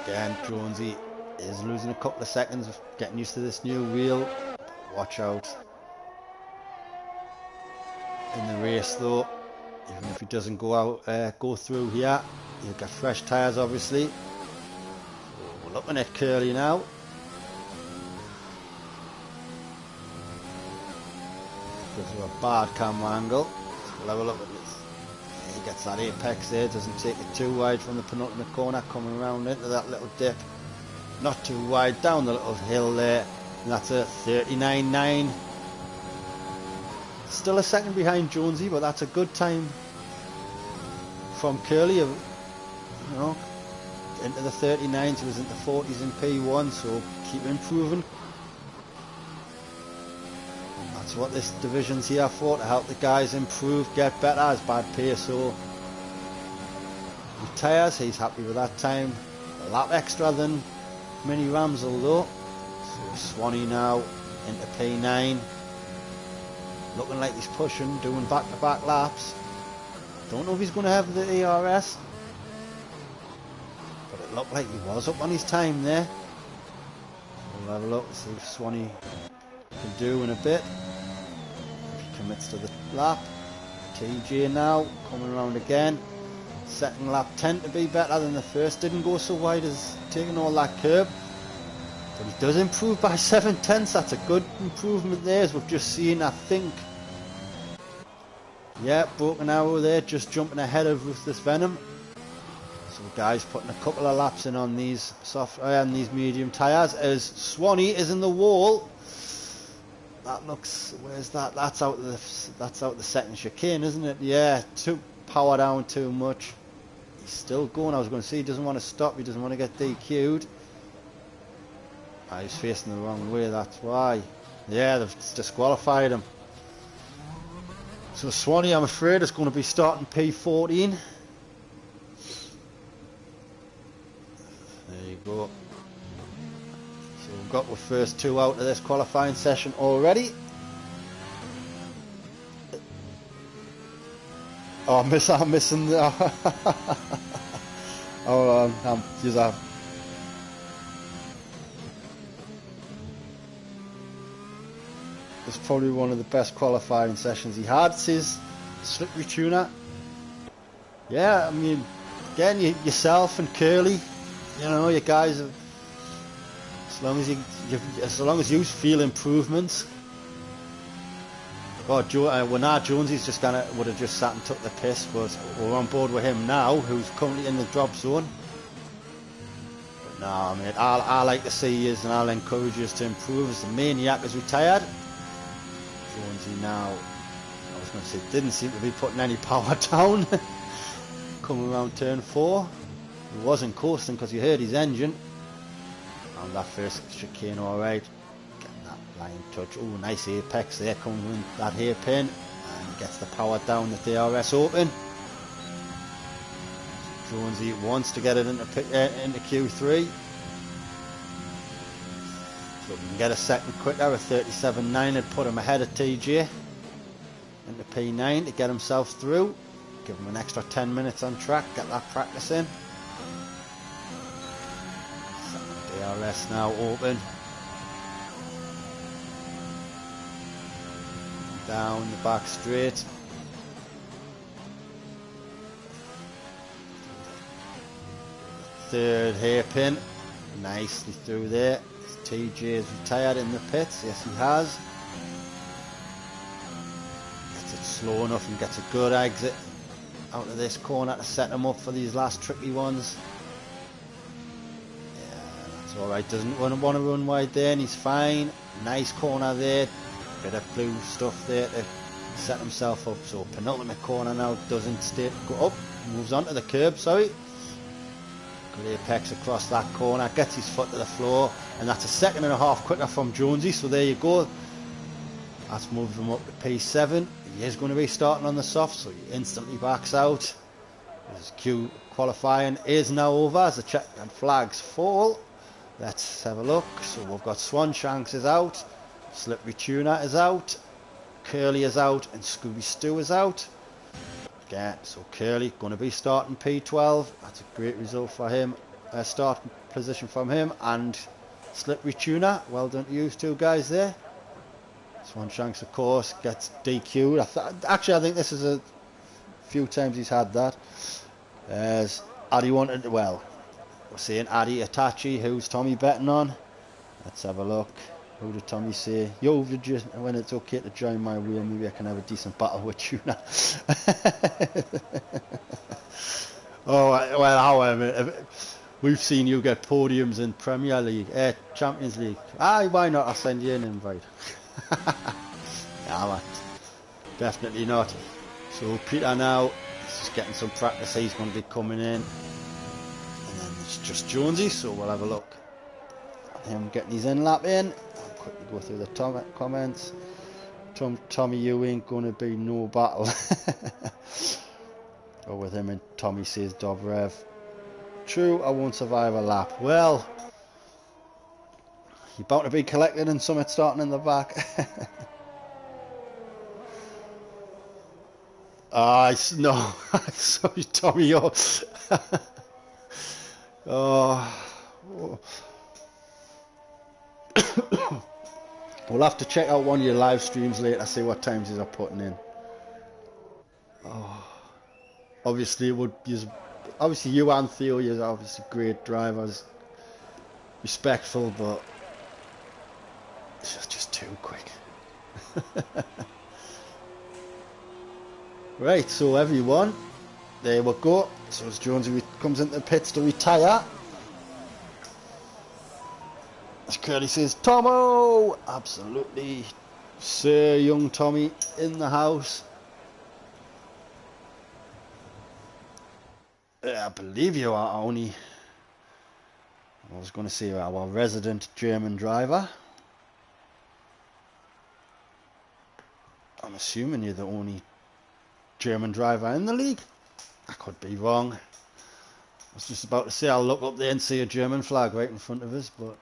Again, Jonesy is losing a couple of seconds, getting used to this new wheel. Watch out in the race though. Even if he doesn't go through here, he'll get fresh tyres obviously. So we're looking at Curly now. Gives you a bad camera angle. So we'll have a look at this. He gets that apex there, doesn't take it too wide from the penultimate corner, coming around into that little dip. Not too wide down the little hill there, and that's a 39.9. Still a second behind Jonesy, but that's a good time from Curly. You know, into the 39s, he was into 40s in P1, so keep improving. That's what this division's here for, to help the guys improve, get better. As bad pace, so retires. He's happy with that time. A lap extra than Mini Ramsel though. So Swanee now into P9. Looking like he's pushing, doing back-to-back laps. Don't know if he's going to have the ERS, but it looked like he was up on his time there. We'll have a look, see if Swanee can do in a bit. Commits to the lap. TJ now coming around again. Second lap tend to be better than the first. Didn't go so wide as taking all that curb. But he does improve by 7/10. That's a good improvement there, as we've just seen, I think. Yeah, broken arrow there, just jumping ahead of Ruthless Venom. So the guy's putting a couple of laps in on these on these medium tyres, as Swanee is in the wall. That looks, where's that? That's out the second chicane, isn't it? Yeah, too power down too much. He's still going. I was going to say he doesn't want to stop. He doesn't want to get DQ'd. He's facing the wrong way. That's why. Yeah, they've disqualified him. So Swanee, I'm afraid, is going to be starting P14. There you go. So we've got the first two out of this qualifying session already. Oh, I'm missing the... Hold on, it's probably one of the best qualifying sessions he had. It's his slippery tuner. Yeah, I mean, again, yourself and Curly, you know, you guys have, as long as you feel improvements. Oh, Winard Jonesy's just would have just sat and took the piss, but we're on board with him now, who's currently in the drop zone. But no, I mean, I like to see you, and I'll encourage you to improve, as the Maniac is retired. Jonesy now, I was going to say, didn't seem to be putting any power down. Coming around turn 4, he wasn't coasting because you heard his engine. And that first chicane, alright, getting that line touch. Oh, nice apex there, coming in that hairpin, and gets the power down, the DRS open. Jonesy wants to get it into Q3. So we can get a second quicker, a 37.9 would put him ahead of TJ into P9 to get himself through. Give him an extra 10 minutes on track, get that practice in. Second DRS now open. Down the back straight. Third hairpin, nicely through there. TJ is retired in the pits, yes he has. Gets it slow enough and gets a good exit out of this corner to set him up for these last tricky ones. Yeah, that's alright, doesn't want to run wide there, and he's fine. Nice corner there, bit of blue stuff there to set himself up. So penultimate corner now, doesn't go up, moves on to the curb, sorry. Good apex across that corner, gets his foot to the floor, and that's a 1.5 seconds quicker from Jonesy, so there you go. That's moved him up to P7. He is going to be starting on the soft, so he instantly backs out. His Q qualifying is now over as the check and flags fall. Let's have a look. So we've got Swan Shanks is out, Slippery Tuna is out, Curly is out, and Scooby Stew is out. Again, so Curly going to be starting P12. That's a great result for him. Starting position from him, and Slippery Tuna. Well done to you two guys there. Swan Shanks, of course, gets DQ'd. Actually, I think this is a few times he's had that. As Addy wanted, well, we're saying Addy Itachi, who's Tommy betting on. Let's have a look. Who did Tommy say? Yo, when it's okay to join my wheel, maybe I can have a decent battle with Tuna. Oh, well, however, we've seen you get podiums in Premier League, Champions League. Why not? I'll send you an invite. Yeah, man. Definitely not. So Peter now is just getting some practice. He's going to be coming in. And then it's just Jonesy, so we'll have a look at him getting his in lap in. I'll quickly go through the comments. Tommy, you ain't going to be no battle. Or with him, and Tommy says Dobrev. True, I won't survive a lap. Well, you're about to be collected and Summit starting in the back. No, sorry Tommy, you're... Oh. We'll have to check out one of your live streams later, see what times he's putting in. Oh. Obviously, obviously you and Theo, you're obviously great drivers, respectful, but too quick. Right, so everyone, there we go. So as Jonesy comes into the pits to retire, as Curly says, Tomo! Absolutely, Sir Young Tommy in the house. I believe you are only, I was going to say our resident German driver. I'm assuming you're the only German driver in the league. I could be wrong. I was just about to say I'll look up there and see a German flag right in front of us, but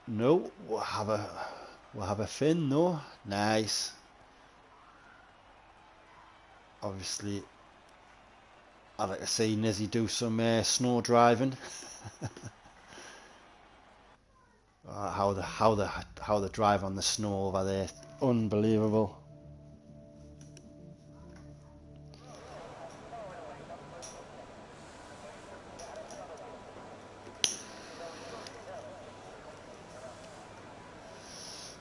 no, we'll have a Finn. No, nice. Obviously, I'd like to see Nizzy do some snow driving. How the drive on the snow over there, unbelievable.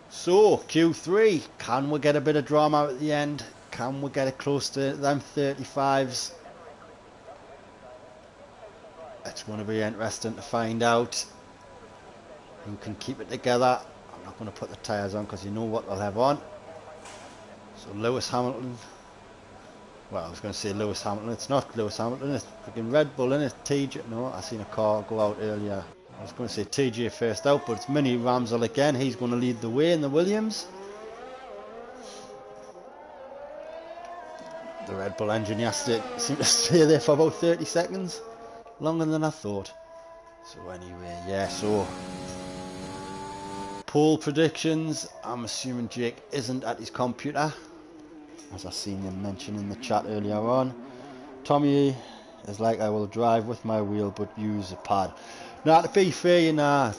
So Q3, can we get a bit of drama at the end? Can we get it close to them 35s? It's going to be interesting to find out who can keep it together. I'm not going to put the tyres on because you know what they'll have on. So Lewis Hamilton, well, I was going to say Lewis Hamilton, it's not Lewis Hamilton, it's freaking Red Bull, isn't it? TJ, no, I seen a car go out earlier. I was going to say TJ first out, but it's Mini Ramsel again. He's going to lead the way in the Williams. The Red Bull engine seemed to stay there for about 30 seconds. Longer than I thought. So anyway, yeah, so pole predictions. I'm assuming Jake isn't at his computer, as I seen him mention in the chat earlier on. Tommy is like, I will drive with my wheel but use a pad. Now, to be fair, you know,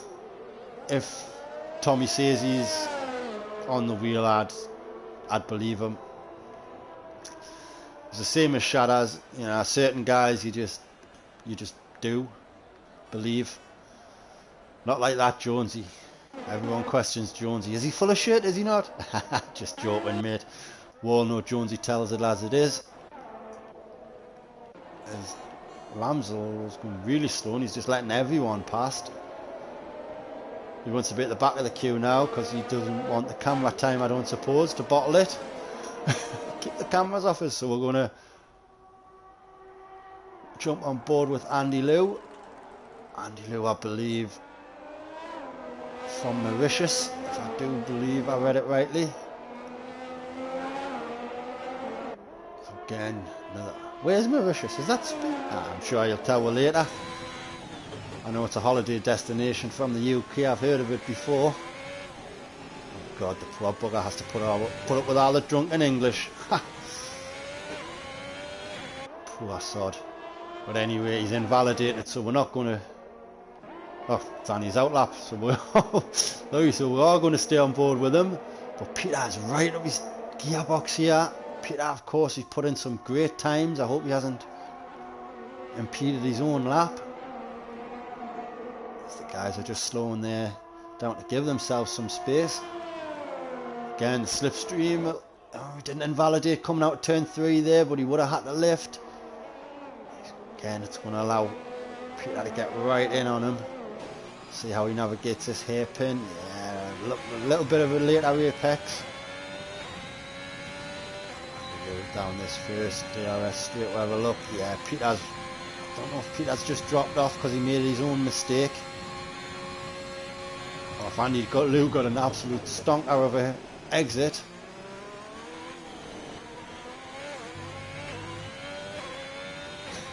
if Tommy says he's on the wheel, I'd believe him. It's the same as Shadders, you know, certain guys you just do believe. Not like that Jonesy. Everyone questions Jonesy. Is he full of shit? Is he not? Just joking, mate. We all know Jonesy tells it as it is. As Ramsel was going really slow and he's just letting everyone past. He wants to be at the back of the queue now because he doesn't want the camera time, I don't suppose, to bottle it. Keep the cameras off us. So we're going to jump on board with Andy Liu. Andy Liu, I believe, from Mauritius, if I do believe I read it rightly. So again, another. Where's Mauritius? Is that Spain? I'm sure you'll tell me later. I know it's a holiday destination from the UK. I've heard of it before. Oh God, the poor bugger has to put up with all the drunken English. Poor sod. But anyway, he's invalidated, so we're not going to. Oh, it's on his outlap, so we're all going to stay on board with him. But Peter's right up his gearbox here. Peter, of course, he's put in some great times. I hope he hasn't impeded his own lap. As the guys are just slowing there down to give themselves some space. Again, the slipstream. Oh, he didn't invalidate coming out of turn 3 there, but he would have had to lift. Again, it's going to allow Peter to get right in on him. See how he navigates this hairpin. Yeah, a little bit of a later apex. Down this first DRS straight, we'll have a look. Yeah, Peter's, I don't know if Peter's just dropped off because he made his own mistake. Or if Lou got an absolute stonker of an exit.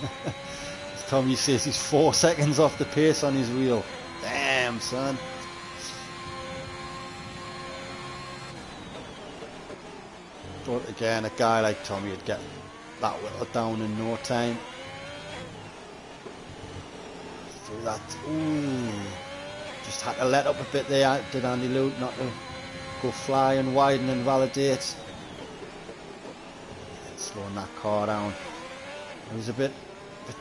As Tommy says, he's 4 seconds off the pace on his wheel. Damn, son. But again, a guy like Tommy would get that whittled down in no time. Through that, ooh, just had to let up a bit there, did Andy Liu, not to go flying wide and invalidate. Slowing that car down. It was a bit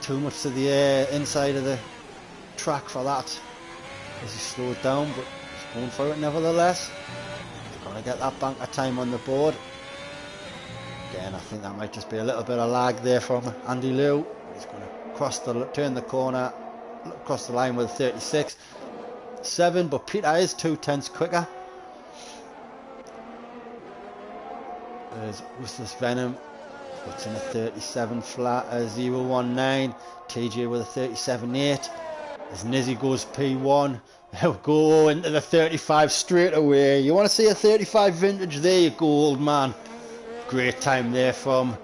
too much to the inside of the track for that. as he slowed down, but he's going for it nevertheless. He's going to get that banker time on the board. Again, I think that might just be a little bit of lag there from Andy Liu. He's going to turn the corner, across the line with 36.7, but Peter is 2/10 quicker. There's Ruthless Venom, puts in a 37 flat, 019. TJ with a 37.8. As Nizzy goes P1, they'll go into the 35 straight away. You want to see a 35 vintage? There you go, old man. Great time there from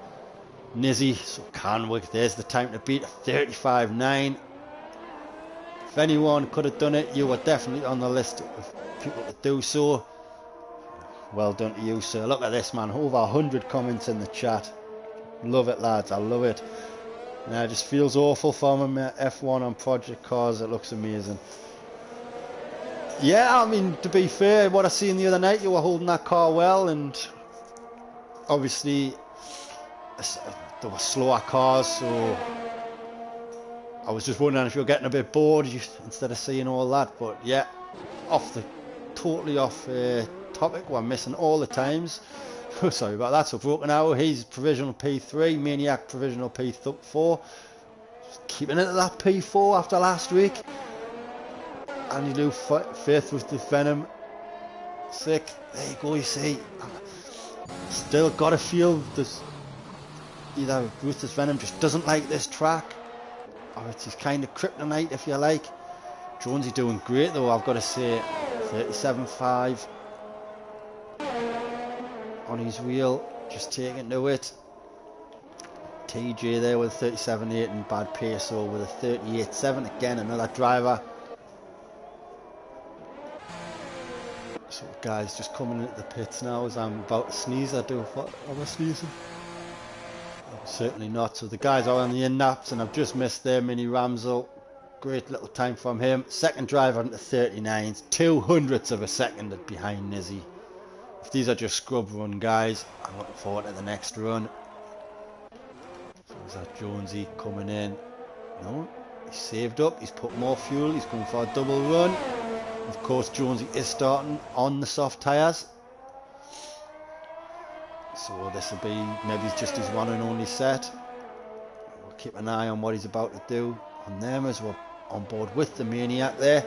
Nizzy. So Canwick, there's the time to beat, 35.9. If anyone could have done it, you were definitely on the list of people to do so. Well done to you, sir. Look at this, man. Over 100 comments in the chat. Love it, lads. I love it. Now, it just feels awful for him at F1 on Project Cars. It looks amazing. Yeah, I mean, to be fair, what I seen the other night, you were holding that car well, and obviously there were slower cars, so I was just wondering if you're getting a bit bored instead of seeing all that. But yeah, totally off topic. We're missing all the times. Sorry about that. So Broken Arrow, he's provisional P3, Maniac provisional P4. Just keeping it at that P4 after last week. Andy Lou fifth with the Venom. Sick. There you go, you see. Still got to feel this. Either Ruthless Venom just doesn't like this track, or it's his kind of kryptonite, if you like. Jonesy doing great though, I've got to say. 37.5 on his wheel, just taking to it. TJ there with 37.8 and Bad Peso with a 38.7. Again, another driver. So guys, just coming into the pits now as I'm about to sneeze. Am I sneezing? I'm certainly not. So the guys are on the in-naps, and I've just missed there, Mini Ramsel. Great little time from him. Second driver into 39s, 200ths of a second behind Nizzy. If these are just scrub run guys, I'm looking forward to the next run. So is that Jonesy coming in? No, he's saved up, he's put more fuel, he's going for a double run. Of course, Jonesy is starting on the soft tyres. So this will be maybe just his one and only set. We'll keep an eye on what he's about to do on them as we're on board with the Maniac there.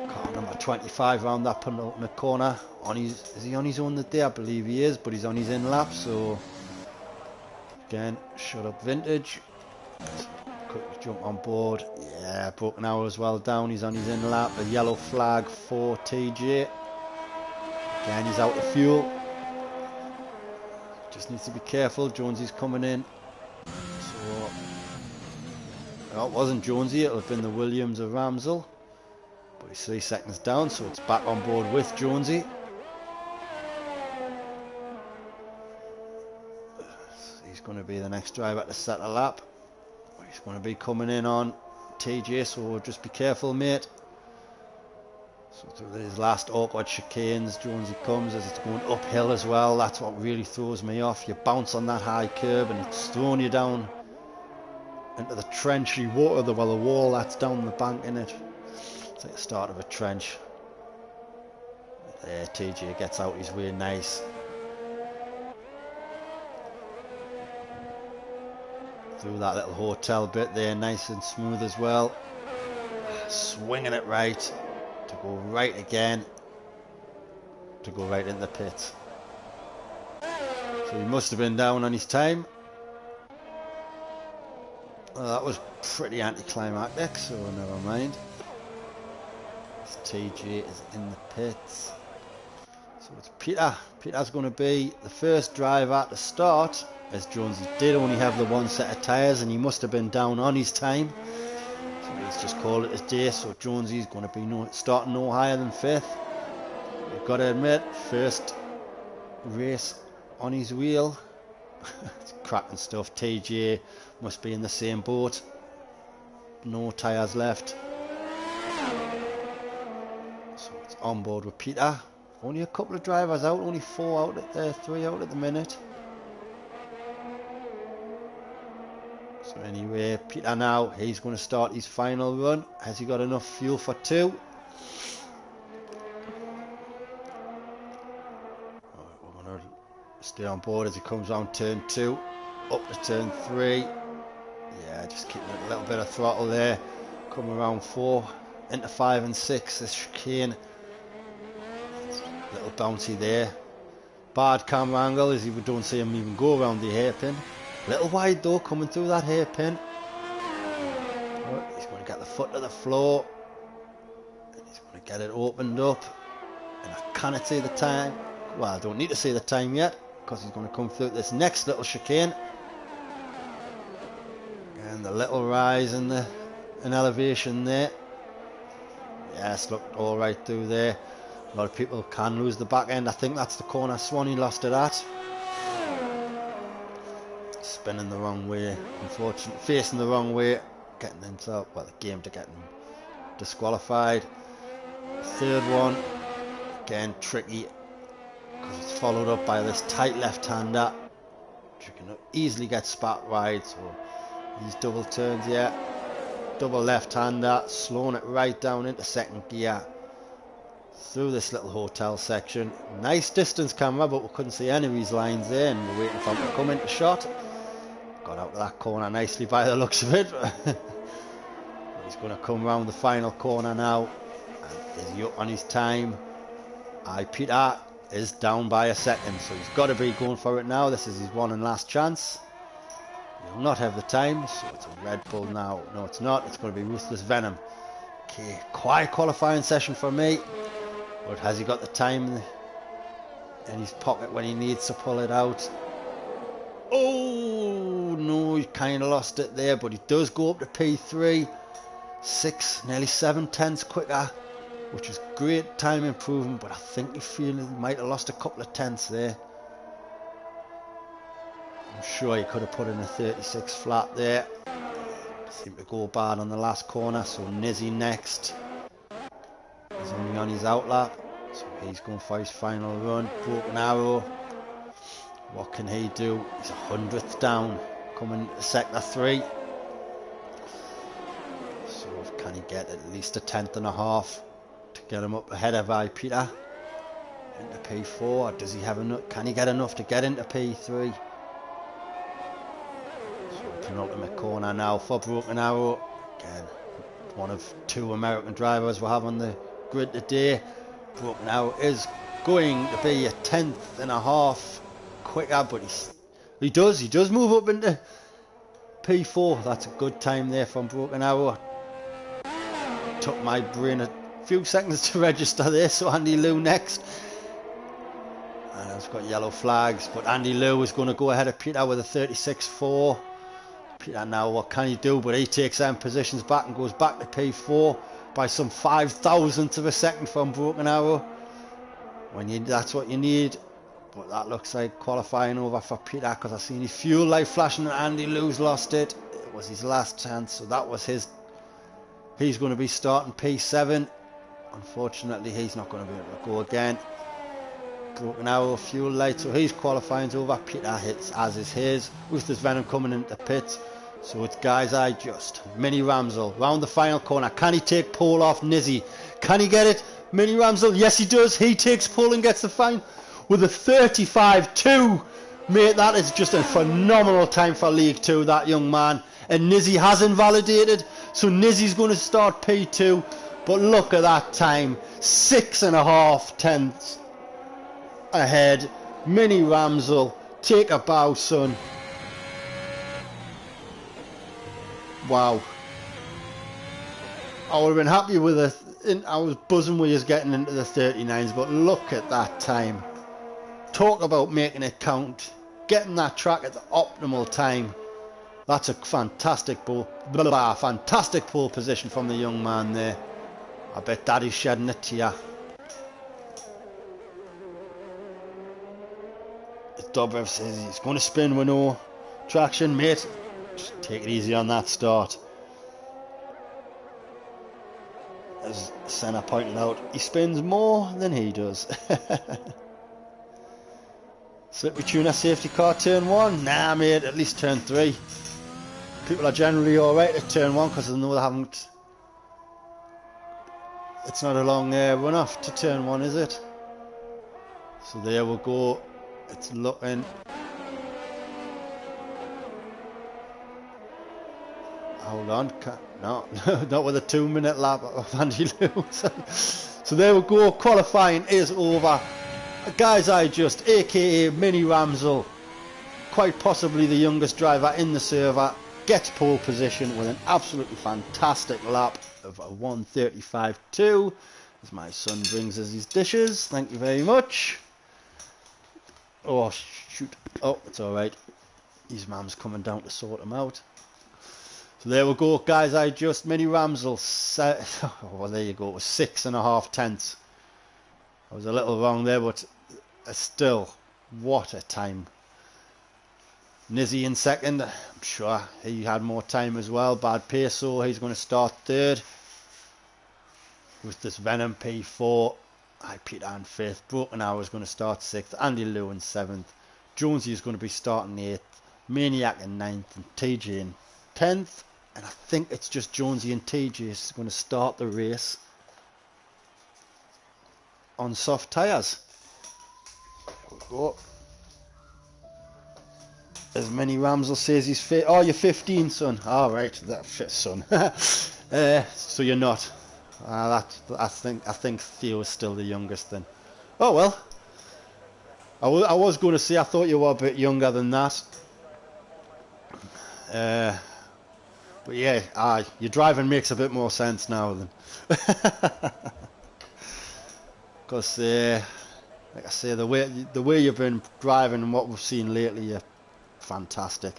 Car number 25 around that penultimate corner. Is he on his own today? I believe he is, but he's on his in lap. So again, shut up vintage. Quickly jump on board. Yeah, Broken Arrow as well down. He's on his in lap. A yellow flag for TJ. Again, he's out of fuel. Just needs to be careful. Jonesy's coming in. So no, it wasn't Jonesy. It'll have been the Williams of Ramsel. But he's 3 seconds down, so it's back on board with Jonesy. He's going to be the next driver to set a lap. He's going to be coming in on TJ, so just be careful, mate. So through his last awkward chicanes, Jonesy comes as it's going uphill as well. That's what really throws me off. You bounce on that high curb and it's throwing you down into the trenchy water, well, the wall that's down the bank in it. It's like the start of a trench. There, TJ gets out his way nice. Through that little hotel bit there, nice and smooth as well. Swinging it right, to go right again, to go right in the pit. So he must have been down on his time. Well, that was pretty anticlimactic, so never mind. TJ is in the pits. So it's Peter. Peter's going to be the first driver to start, as Jonesy did only have the one set of tyres and he must have been down on his time. So let's just call it a day. So Jonesy's going to be starting no higher than 5th. You've got to admit, first race on his wheel. It's cracking stuff. TJ must be in the same boat. No tyres left. So it's on board with Peter. Only a couple of drivers out, only 3 out at the minute. So anyway, Peter now, he's going to start his final run. Has he got enough fuel for 2? Right, we're going to stay on board as he comes round turn 2, up to turn 3. Yeah, just keeping a little bit of throttle there. Come around 4, into 5 and 6, this chicane. Little bouncy there. Bad camera angle as you don't see him even go around the hairpin. Little wide though, coming through that hairpin. Oh, he's going to get the foot to the floor. And he's going to get it opened up. And I cannot see the time. Well, I don't need to see the time yet, because he's going to come through this next little chicane. And the little rise in elevation there. Yes, looked all right through there. A lot of people can lose the back end. I think that's the corner Swanee lost it at. Spinning the wrong way, unfortunately, facing the wrong way, getting himself, well, the game to get him disqualified. Third one, again tricky, because it's followed up by this tight left-hander, which you can easily get spat wide. So these double turns, yeah, double left-hander, slowing it right down into second gear through this little hotel section. Nice distance camera, but we couldn't see any of these lines there, and we're waiting for him to come into shot. Got out of that corner nicely by the looks of it. He's going to come round the final corner now. And is he up on his time? Peter is down by a second, so he's got to be going for it now. This is his one and last chance. He'll not have the time, so it's a Red Bull now. No, it's not. It's going to be Ruthless Venom. Okay, quiet qualifying session for me. But has he got the time in his pocket when he needs to pull it out? Oh no, he kind of lost it there, but he does go up to P3. 6, nearly 7 tenths quicker, which is great time improvement, but I think you feel he might have lost a couple of tenths there. I'm sure he could have put in a 36 flat there. Seemed to go bad on the last corner, so Nizzy next. He's only on his outlap, so he's going for his final run. Broken arrow. What can he do? He's 100th down, coming to sector 3. So can he get at least a 10th and a half to get him up ahead of Peter into P4? Does he have enough? Can he get enough to get into P3? So penultimate corner now for Broken Arrow. Again, one of 2 American drivers we have on the grid today. Broken Arrow is going to be a 10th and a half quicker, but he does move up into P4. That's a good time there from Broken Arrow. Took my brain a few seconds to register there. So Andy Liu next, and I've got yellow flags, but Andy Liu is going to go ahead of Peter with a 36.4. Peter now, what can he do? But he takes them positions back and goes back to P4 by some 5,000th of a second from Broken Arrow. That's what you need. But that looks like qualifying over for Peter, because I've seen his fuel light flashing and Andy Liu's lost it. It was his last chance, so that was his. He's going to be starting P7. Unfortunately, he's not going to be able to go again. Broken Arrow, fuel light, so he's qualifying's over. Peter hits, as is his. Ruthless Venom coming into the pits. So it's guys I just. Mini Ramsel round the final corner. Can he take pole off Nizzy? Can he get it? Mini Ramsel, yes he does. He takes pole and gets the fine with a 35.2. Mate, that is just a phenomenal time for League 2, that young man. And Nizzy has invalidated, so Nizzy's going to start P2. But look at that time, 6.5 tenths ahead. Mini Ramsel, take a bow, son. Wow. I would have been happy with it. I was buzzing with us getting into the 39s, but look at that time. Talk about making it count. Getting that track at the optimal time. That's a fantastic fantastic pole position from the young man there. I bet Daddy's shedding a tear. Dobrev says he's going to spin with no traction, mate. Just take it easy on that start. As Senna pointed out, he spins more than he does. Slippery Tuna safety car turn 1. Nah, mate, at least turn 3. People are generally alright at turn 1 because they know they haven't it's not a long run off to turn one, is it? So there we go. It's looking. Hold on. No, not with a 2-minute lap of Andy Lewis. So there we go. Qualifying is over. Guys, I just, aka Mini Ramsel, quite possibly the youngest driver in the server, gets pole position with an absolutely fantastic lap of a 1:35.2. As my son brings us his dishes. Thank you very much. Oh, shoot. Oh, it's alright. His mum's coming down to sort him out. So there we go, guys. I just Mini Ramsel. Oh, there you go. It was 6.5 tenths. I was a little wrong there, but still, what a time. Nizzy in second. I'm sure he had more time as well. Bad pace, so he's going to start third with this Venom P4. Peter in 5th. Broken Arrow is going to start 6th. Andy Lew in 7th. Jonesy is going to be starting 8th. Maniac in 9th. And TJ in 10th. And I think it's just Jonesy and TJ is going to start the race on soft tyres. Oh. As Mini Ramsel says he's fit. Oh, you're 15, son. All right, that fit, son. So you're not. I think Theo is still the youngest then. Oh well. I was going to say I thought you were a bit younger than that. But yeah, your driving makes a bit more sense now then. Because like I say, the way you've been driving and what we've seen lately, you're fantastic.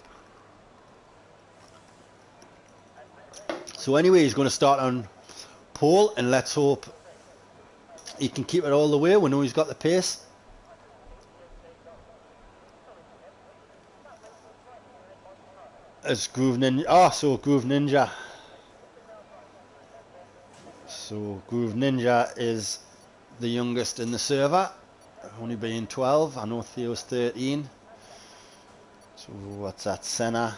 So anyway, he's going to start on pole, and let's hope he can keep it all the way. We know he's got the pace. As Groove Ninja. Oh, so Groove Ninja. So Groove Ninja is the youngest in the server, only being 12. I know Theo's 13. So what's that? Senna's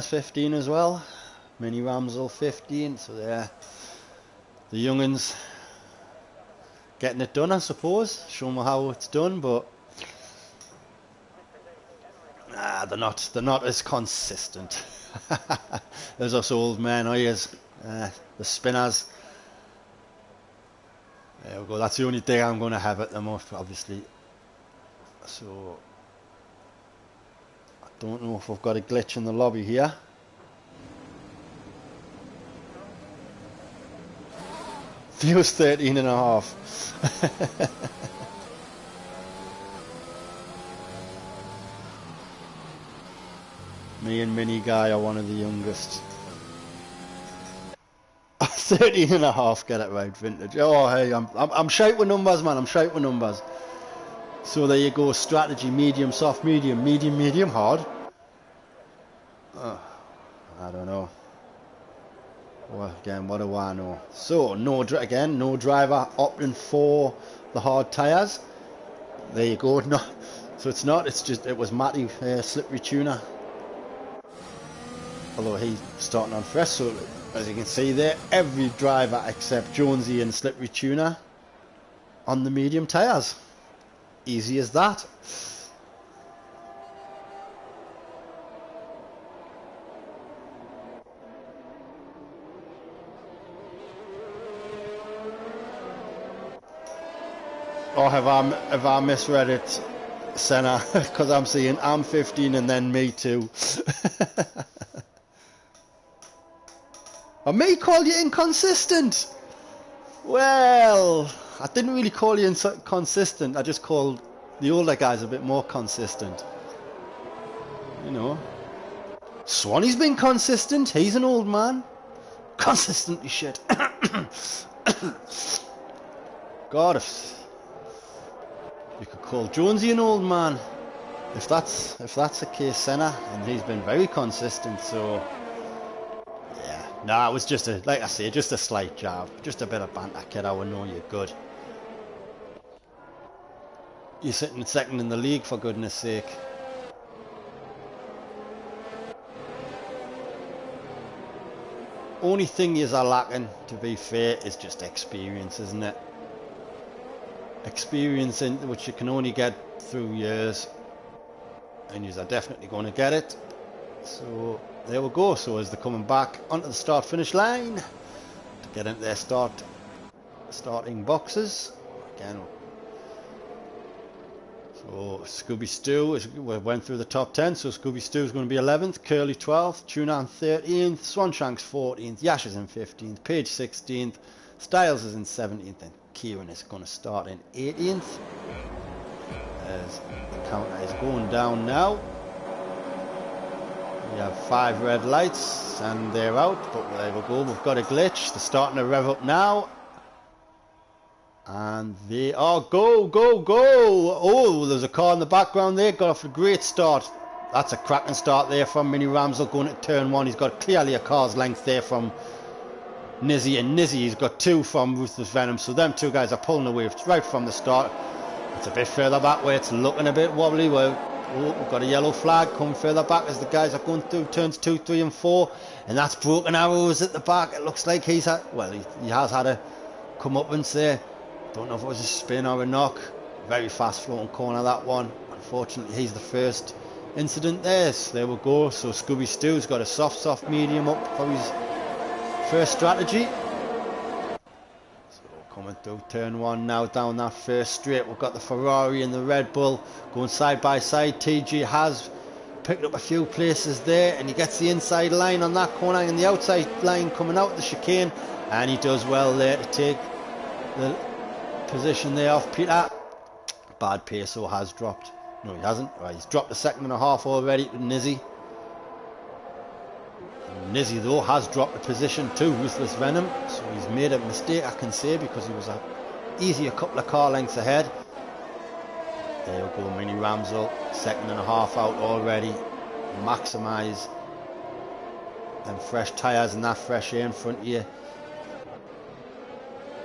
15 as well. Mini Ramsel 15. So they're the young'uns getting it done, I suppose. Show them how it's done, but they're not as consistent as us old men are. The spinners. There we go. That's the only thing I'm going to have at the moment, obviously. So I don't know if I've got a glitch in the lobby here. Feels 13.5. Me and Mini Guy are one of the youngest. 13.5, get it right, vintage. Oh hey, I'm shite with numbers, man. I'm shite with numbers. So there you go. Strategy: medium, soft, medium, medium, medium, hard. I don't know. Well, again, what do I know? So no driver opting for the hard tyres. There you go. No, so it's not. It's just it was Matty Slippery Tuner. Although he's starting on fresh, so as you can see there, every driver except Jonesy and Slippery Tuner on the medium tyres. Easy as that. Or have I misread it, Senna? Because I'm seeing I'm 15 and then me too. I may call you inconsistent. Well, I didn't really call you inconsistent. I just called the older guys a bit more consistent. You know. Swanee's been consistent. He's an old man. Consistently shit. God, if you could call Jonesy an old man. If that's the case, Senna, and he's been very consistent, so no, it was just like I say, just a slight jab, just a bit of banter, kid. I would know you're good. You're sitting second in the league, for goodness sake. Only thing you are lacking, to be fair, is just experience, isn't it? Experience which you can only get through years, and you are definitely going to get it. So there we go. So as they're coming back onto the start finish line to get into their starting boxes again. So Scooby Stew went through the top 10. So Scooby Stew is going to be 11th, Curly 12th, Tunan 13th, Swanshanks 14th, Yash is in 15th, Page 16th, Styles is in 17th, and Kieran is going to start in 18th. As the counter is going down now. We have 5 red lights and they're out, but there we go. We've got a glitch. They're starting to rev up now. And they are go! Oh, there's a car in the background there. Got off a great start. That's a cracking start there from Mini Ramsel going at turn 1. He's got clearly a car's length there from Nizzy, and Nizzy he's got 2 from Ruthless Venom. So them 2 guys are pulling away right from the start. It's a bit further back where it's looking a bit wobbly. Well, we've got a yellow flag coming further back as the guys are going through turns 2, 3 and 4. And that's Broken Arrows at the back. It looks like he has had a comeuppance there. Don't know if it was a spin or a knock. Very fast floating corner, that one. Unfortunately, he's the first incident there. So there we go. So Scooby Stew's got a soft medium up for his first strategy. So coming through turn 1 now down that first straight. We've got the Ferrari and the Red Bull going side by side. TG has picked up a few places there, and he gets the inside line on that corner and the outside line coming out the chicane, and he does well there to take the position there off Peter. Bad Peso has dropped. No, he hasn't. Right, he's dropped a 2.5 seconds already to Nizzy. And Nizzy though has dropped a position to Ruthless Venom, so he's made a mistake, I can say, because he was a couple of car lengths ahead. There we go, Mini Ramsel, 2.5 seconds out already. Maximise them fresh tyres and that fresh air in front of you.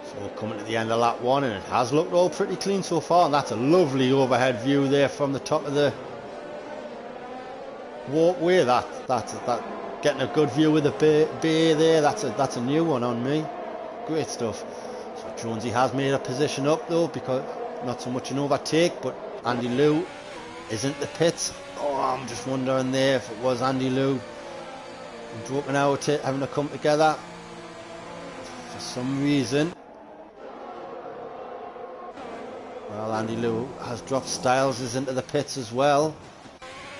So coming to the end of lap 1, and it has looked all pretty clean so far, and that's a lovely overhead view there from the top of the walkway. That getting a good view with the bay there. That's a new one on me. Great stuff. So Jonesy has made a position up though, because not so much an overtake, but Andy Lou isn't the pits. Oh, I'm just wondering there if it was Andy Lou and Broken Out having to come together for some reason. Well, Andy Lou has dropped. Styles is into the pits as well,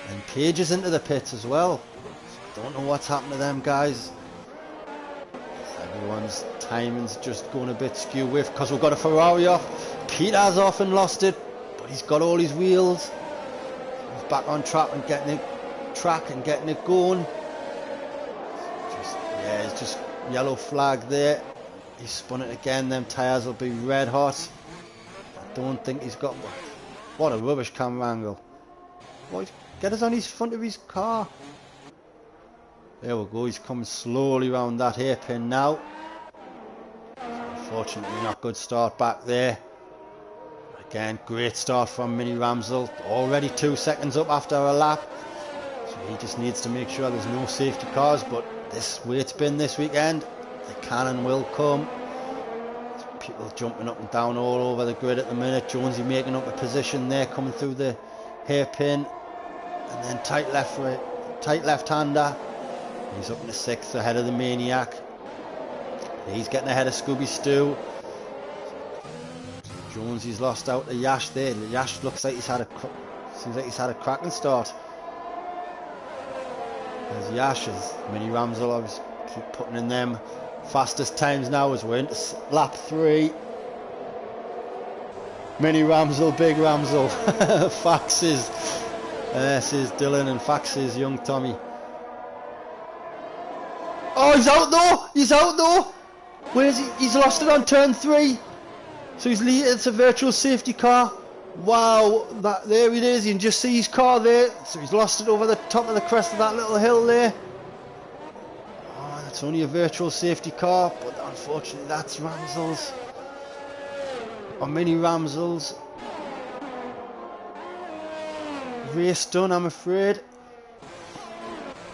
and Page is into the pits as well. So don't know what's happened to them guys. Everyone's timing's just going a bit skew with, because we've got a Ferrari off. Peter's off and lost it, but he's got all his wheels. He's back on track and getting it going. It's just yellow flag there. He's spun it again. Them tyres will be red hot. I don't think he's got... What a rubbish camera angle. What? Get us on his front of his car. There we go. He's coming slowly round that hairpin now. Unfortunately, not good start back there. Again, great start from Mini Ramsel. Already 2 seconds up after a lap. So he just needs to make sure there's no safety cars. But this way it's been this weekend, the cannon will come. People jumping up and down all over the grid at the minute. Jonesy making up a position there, coming through the hairpin, and then tight left-hander. He's up in the 6th ahead of the Maniac. He's getting ahead of Scooby Stew. Jonesy's lost out to Yash there. Yash looks like seems like he's had a cracking start. There's Yash, as Mini Ramsel obviously keep putting in them fastest times now as we're into lap 3. Mini Ramsel, Big Ramsel, Faxes. This is Dylan and Faxes, young Tommy. Oh, he's out though! He's out though! Where is he? He's lost it on turn 3. So it's a virtual safety car. Wow, there it is. You can just see his car there. So he's lost it over the top of the crest of that little hill there. Oh, that's only a virtual safety car, but unfortunately that's Ramsel's. Or Mini Ramsel's. Race done, I'm afraid.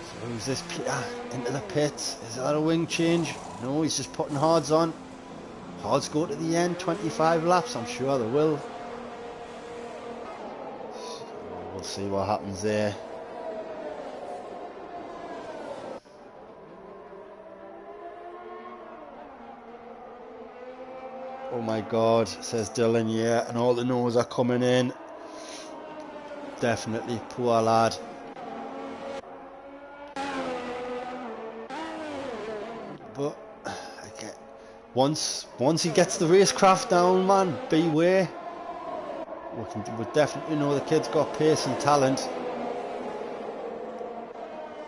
So Who's this Peter into the pits? Is that a wing change? No, he's just putting hards on. Hards go to the end, 25 laps, I'm sure they will. So we'll see what happens there. Oh my God, says Dylan, yeah, and all the no's are coming in. Definitely, poor lad. But again, once he gets the racecraft down, man, beware. We definitely know the kid's got pace and talent.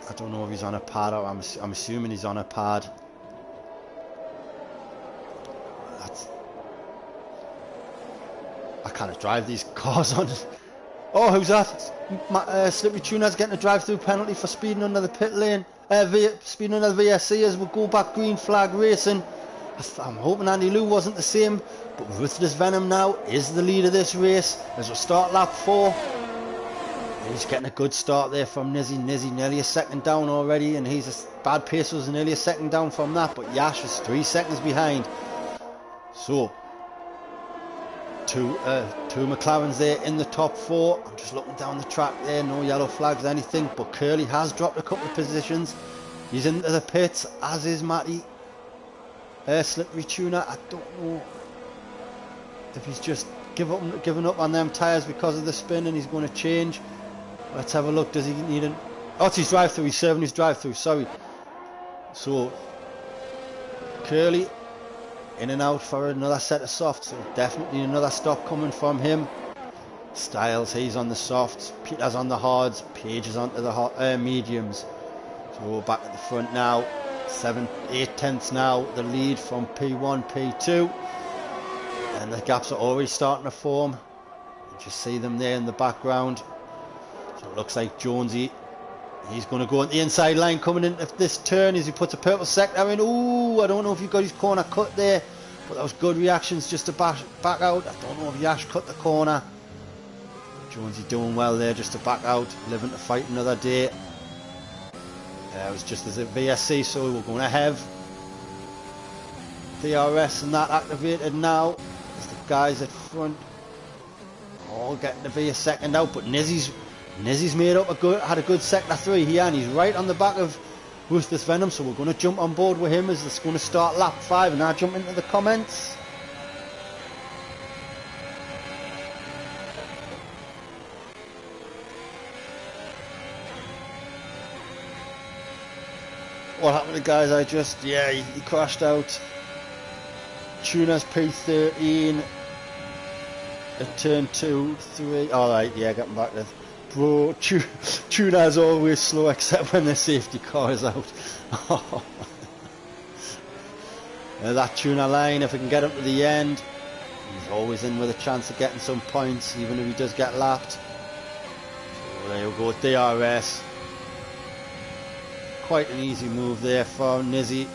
I don't know if he's on a pad or I'm assuming he's on a pad. I can't drive these cars on. Oh, who's that? Slippery Tuna's getting a drive-through penalty for speeding under the pit lane. Speeding under the VSC as we go back green flag racing. I'm hoping Andy Lou wasn't the same, but Ruthless Venom now is the lead of this race as we start lap 4. He's getting a good start there from Nizzy. Nizzy nearly a second down already, and he's a bad pace was nearly a second down from that, but Yash is 3 seconds behind. So two McLarens there in the top 4. I'm just looking down the track there, no yellow flags, anything, but Curly has dropped a couple of positions. He's into the pits, as is Matty. Slippery Tuna, I don't know if he's just given up on them tyres because of the spin and he's going to change. Let's have a look. Does he need an... Oh, it's his drive-through. He's serving his drive-through, sorry. So Curly in and out for another set of softs, so definitely another stop coming from him. Styles, he's on the softs, Peter's on the hards, Page is onto the mediums. So we're back at the front now, 8 tenths now, the lead from P1, P2, and the gaps are already starting to form. You just see them there in the background. So it looks like Jonesy, he's going to go on the inside line coming into this turn as he puts a purple sector in. Ooh, I don't know if he got his corner cut there, but that was good reactions just to back out. I don't know if Yash cut the corner. Jonesy doing well there just to back out, living to fight another day. It was just as a VSC, so we're going to have DRS and that activated now as the guys at front all getting to be a second out, but Nizzy's made up had a good sector 3 here, and he's right on the back of Ruthless Venom, so we're going to jump on board with him as it's going to start lap 5, and now jump into the comments. What happened to the guys he crashed out. Tuna's P13 at turn 2, 3, alright, yeah, getting back to bro, Tuna's always slow except when the safety car is out. That Tuna line, if we can get him to the end, he's always in with a chance of getting some points, even if he does get lapped. So there we go, DRS. Quite an easy move there for Nizzy.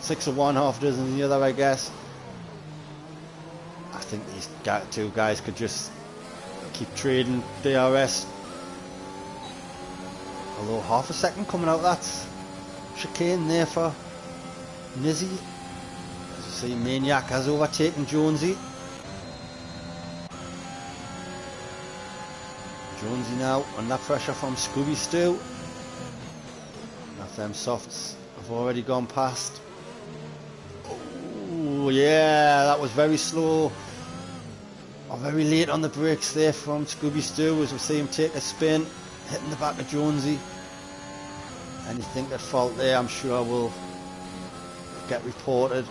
6 of one, half dozen the other, I guess. I think these two guys could just keep trading DRS. Although half a second coming out, that's chicane there for Nizzy. As you see, Maniac has overtaken Jonesy. Jonesy now under pressure from Scooby Stew. Them softs have already gone past. Oh yeah, that was very slow or very late on the brakes there from Scooby Stew as we see him take a spin, hitting the back of Jonesy. Anything at fault there, I'm sure will get reported.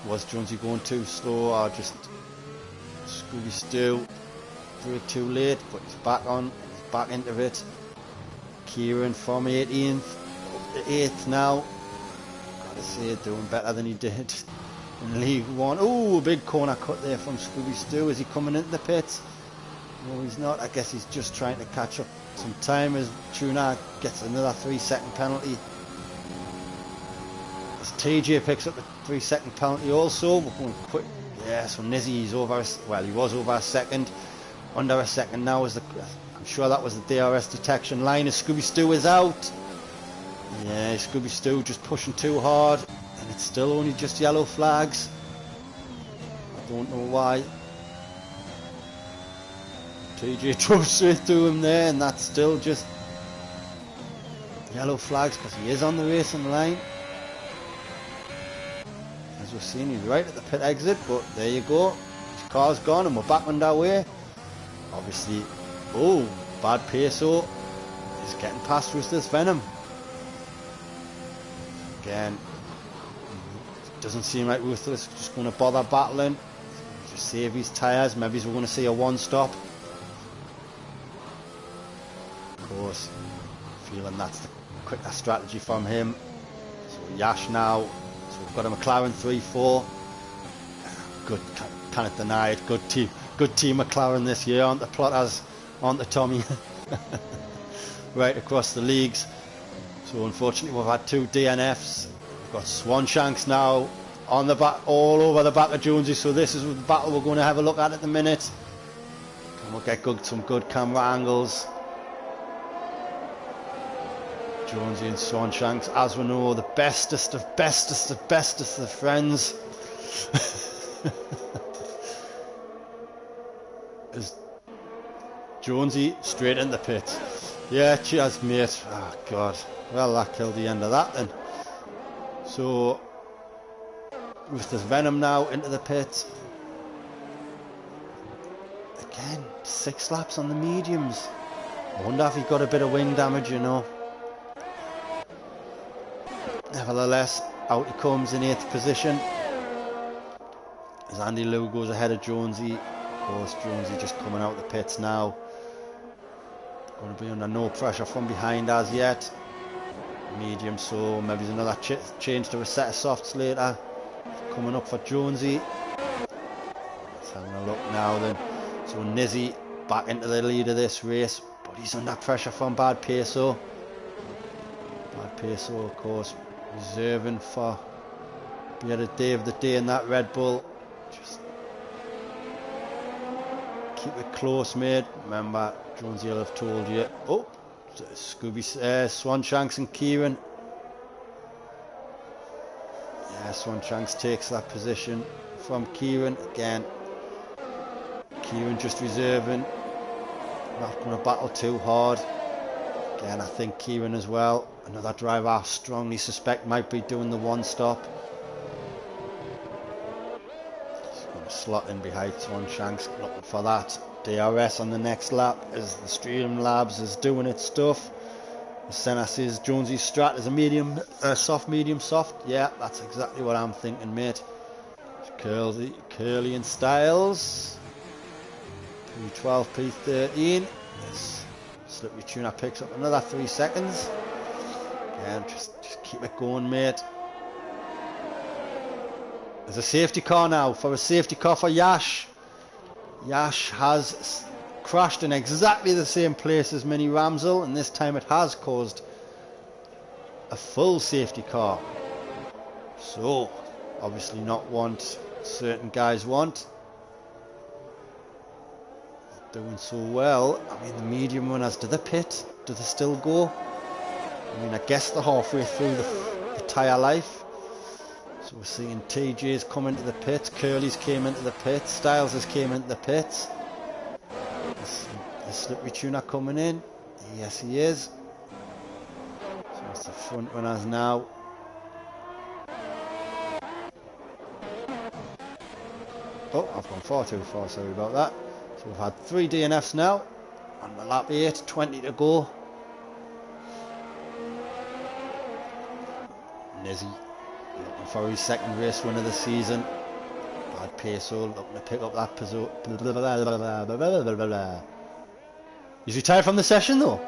Was Jonesy going too slow, or just Scooby Stew brake too late? But he's back on, he's back into it. Kieran from 18th up to 8th now. Gotta say, doing better than he did in League 1. Oh, big corner cut there from Scooby Stew. Is he coming into the pits? No, he's not. I guess he's just trying to catch up some time as Tuna gets another 3-second penalty. As TJ picks up the 3-second penalty also. We're going quick. Yeah, so Nizzy, he's over. Well, he was over a second. Under a second now as the... I'm sure that was the DRS detection line. As Scooby Stew is out. Yeah, Scooby Stew just pushing too hard. And it's still only just yellow flags. I don't know why. TJ drove straight through him there, and that's still just yellow flags because he is on the racing line. As we've seen, he's right at the pit exit, but there you go. His car's gone and we're back on our way. Obviously, oh, bad peso is getting past Ruthless Venom. Again, it doesn't seem like Ruthless is just going to bother battling. Just save his tyres. Maybe we're going to see a one-stop. Of course, feeling that's the quicker strategy from him. So Yash now. So we've got a McLaren 3-4. Good, can't deny it. Good team McLaren this year, aren't the plotters, aren't the Tommy? Right across the leagues. So unfortunately we've had 2 DNFs. We've got Swanshanks now on the back, all over the back of Jonesy. So this is the battle we're going to have a look at the minute. And we'll get some good camera angles. Jonesy and Swanshanks, as we know, the bestest of friends. Is Jonesy straight in the pit. Yeah, cheers mate. Oh god. Well, that killed the end of that then. So with this Venom now into the pit. Again, 6 laps on the mediums. I wonder if he got a bit of wing damage, you know. Nevertheless, out he comes in 8th position. As Andy Lou goes ahead of Jonesy. Of course, Jonesy just coming out the pits now. Going to be under no pressure from behind as yet. Medium, so maybe there's another change to a set of softs later. Coming up for Jonesy. Let's have a look now then. So Nizzy back into the lead of this race, but he's under pressure from Bad Peso. Bad Peso, of course, reserving for the other day of the day in that Red Bull. Just keep it close, mate. Remember, Jonesy will have told you. Oh, Scooby, Swanshanks and Kieran. Yeah, Swanshanks takes that position from Kieran again. Kieran just reserving, not going to battle too hard. Again, I think Kieran as well. Another driver I strongly suspect might be doing the one-stop. He's going to slot in behind Swanshanks, looking for that DRS on the next lap as the Streamlabs is doing its stuff. The Senna says Jonesy's strat is a medium, medium, soft. Yeah, that's exactly what I'm thinking, mate. Curly and Styles. P12, P13. Yes. Slippery Tuner picks up another 3 seconds. Again, just keep it going, mate. There's a safety car now. For a safety car for Yash. Yash has crashed in exactly the same place as Mini Ramsel, and this time it has caused a full safety car. So, obviously not what certain guys want. Doing so well. I mean, the medium runners, do they pit? Do they still go? I mean, I guess they're halfway through the tyre life. So we're seeing TJ's come into the pits, Curly's came into the pits, Styles has came into the pits. The Slippery Tuner coming in. Yes, he is. So it's the front runners now. Oh, I've gone far too far, sorry about that. So we've had 3 DNFs now. On the lap 8, 20 to go. Nizzy looking for his 2nd race win of the season. Bad Peso looking to pick up that Peso. He's retired from the session though.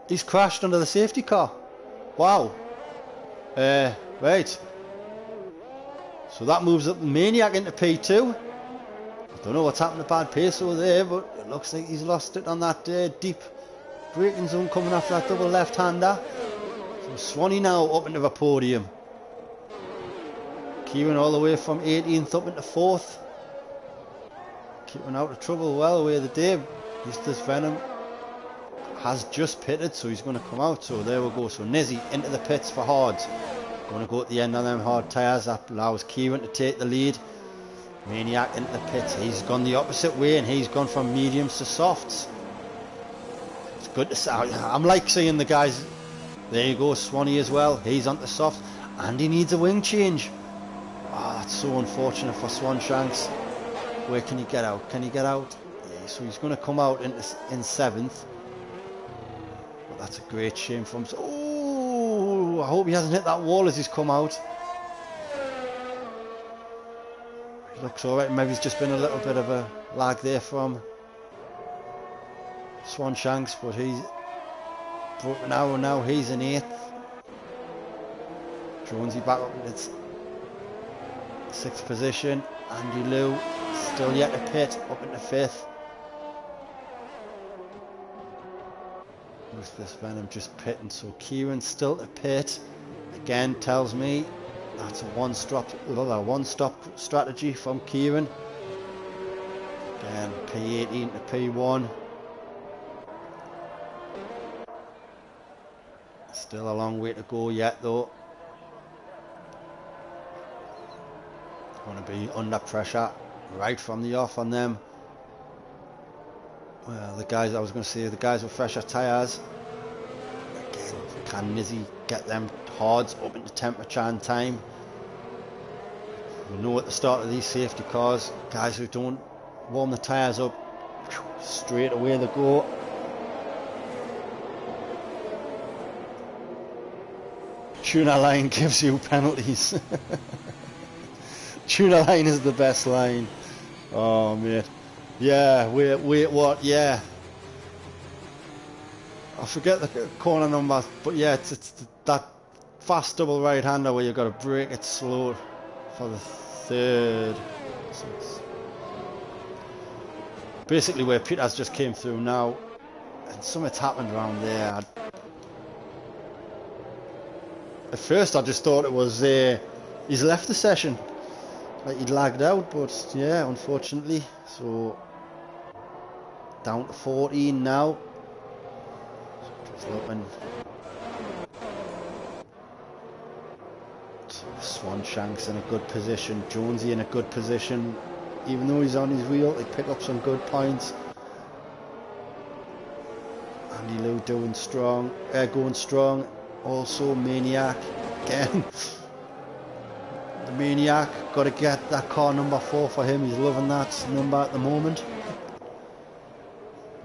He's crashed under the safety car. Wow. Right. So that moves up the Maniac into P2. I don't know what's happened to Bad Peso there, but it looks like he's lost it on that deep braking zone coming off that double left-hander. So Swanee now up into the podium. Kieran all the way from 18th up into 4th. keeping out of trouble well away the day. This Venom has just pitted, so he's going to come out. So there we go. So Nizzy into the pits for hards. Going to go at the end of them hard tyres. That allows Kieran to take the lead. Maniac into the pits. He's gone the opposite way and he's gone from mediums to softs. It's good to see. I'm like seeing the guys. There you go, Swanee as well. He's on the soft and he needs a wing change. Oh, that's so unfortunate for Swanshanks. Where can he get out? Can he get out? Yeah, so he's going to come out in 7th. But that's a great shame from. Oh, I hope he hasn't hit that wall as he's come out. He looks alright. Maybe he's just been a little bit of a lag there from Swanshanks, but he's broken out and now he's in 8th. Jonesy back up in its 6th position. Andy Lou still yet to pit, up into 5th. With this Venom just pitting, so Kieran still to pit. Again tells me that's a one-stop strategy from Kieran. Again, P18 to P1. Still a long way to go yet though. Going to be under pressure right from the off on them. Well, the guys, I was going to say, the guys with fresher tyres. Again, can Nizzy get them hards up into temperature and time? We know at the start of these safety cars, guys who don't warm the tyres up, straight away they go. Tuna line gives you penalties. Tuna line is the best line. Oh, mate. Yeah, wait, what? Yeah. I forget the corner number, but yeah, it's that fast double right-hander where you've got to brake it slow for the 3rd. So it's basically where Peters just came through now, and something's happened around there. At first I just thought it was he's left the session, like he'd lagged out, but yeah, unfortunately. So down to 14 now. Just looking. Swanshanks in a good position, Jonesy in a good position, even though he's on his wheel, they pick up some good points. Andy Lou doing strong, going strong. Also Maniac again. The Maniac, got to get that car number 4 for him. He's loving that number at the moment.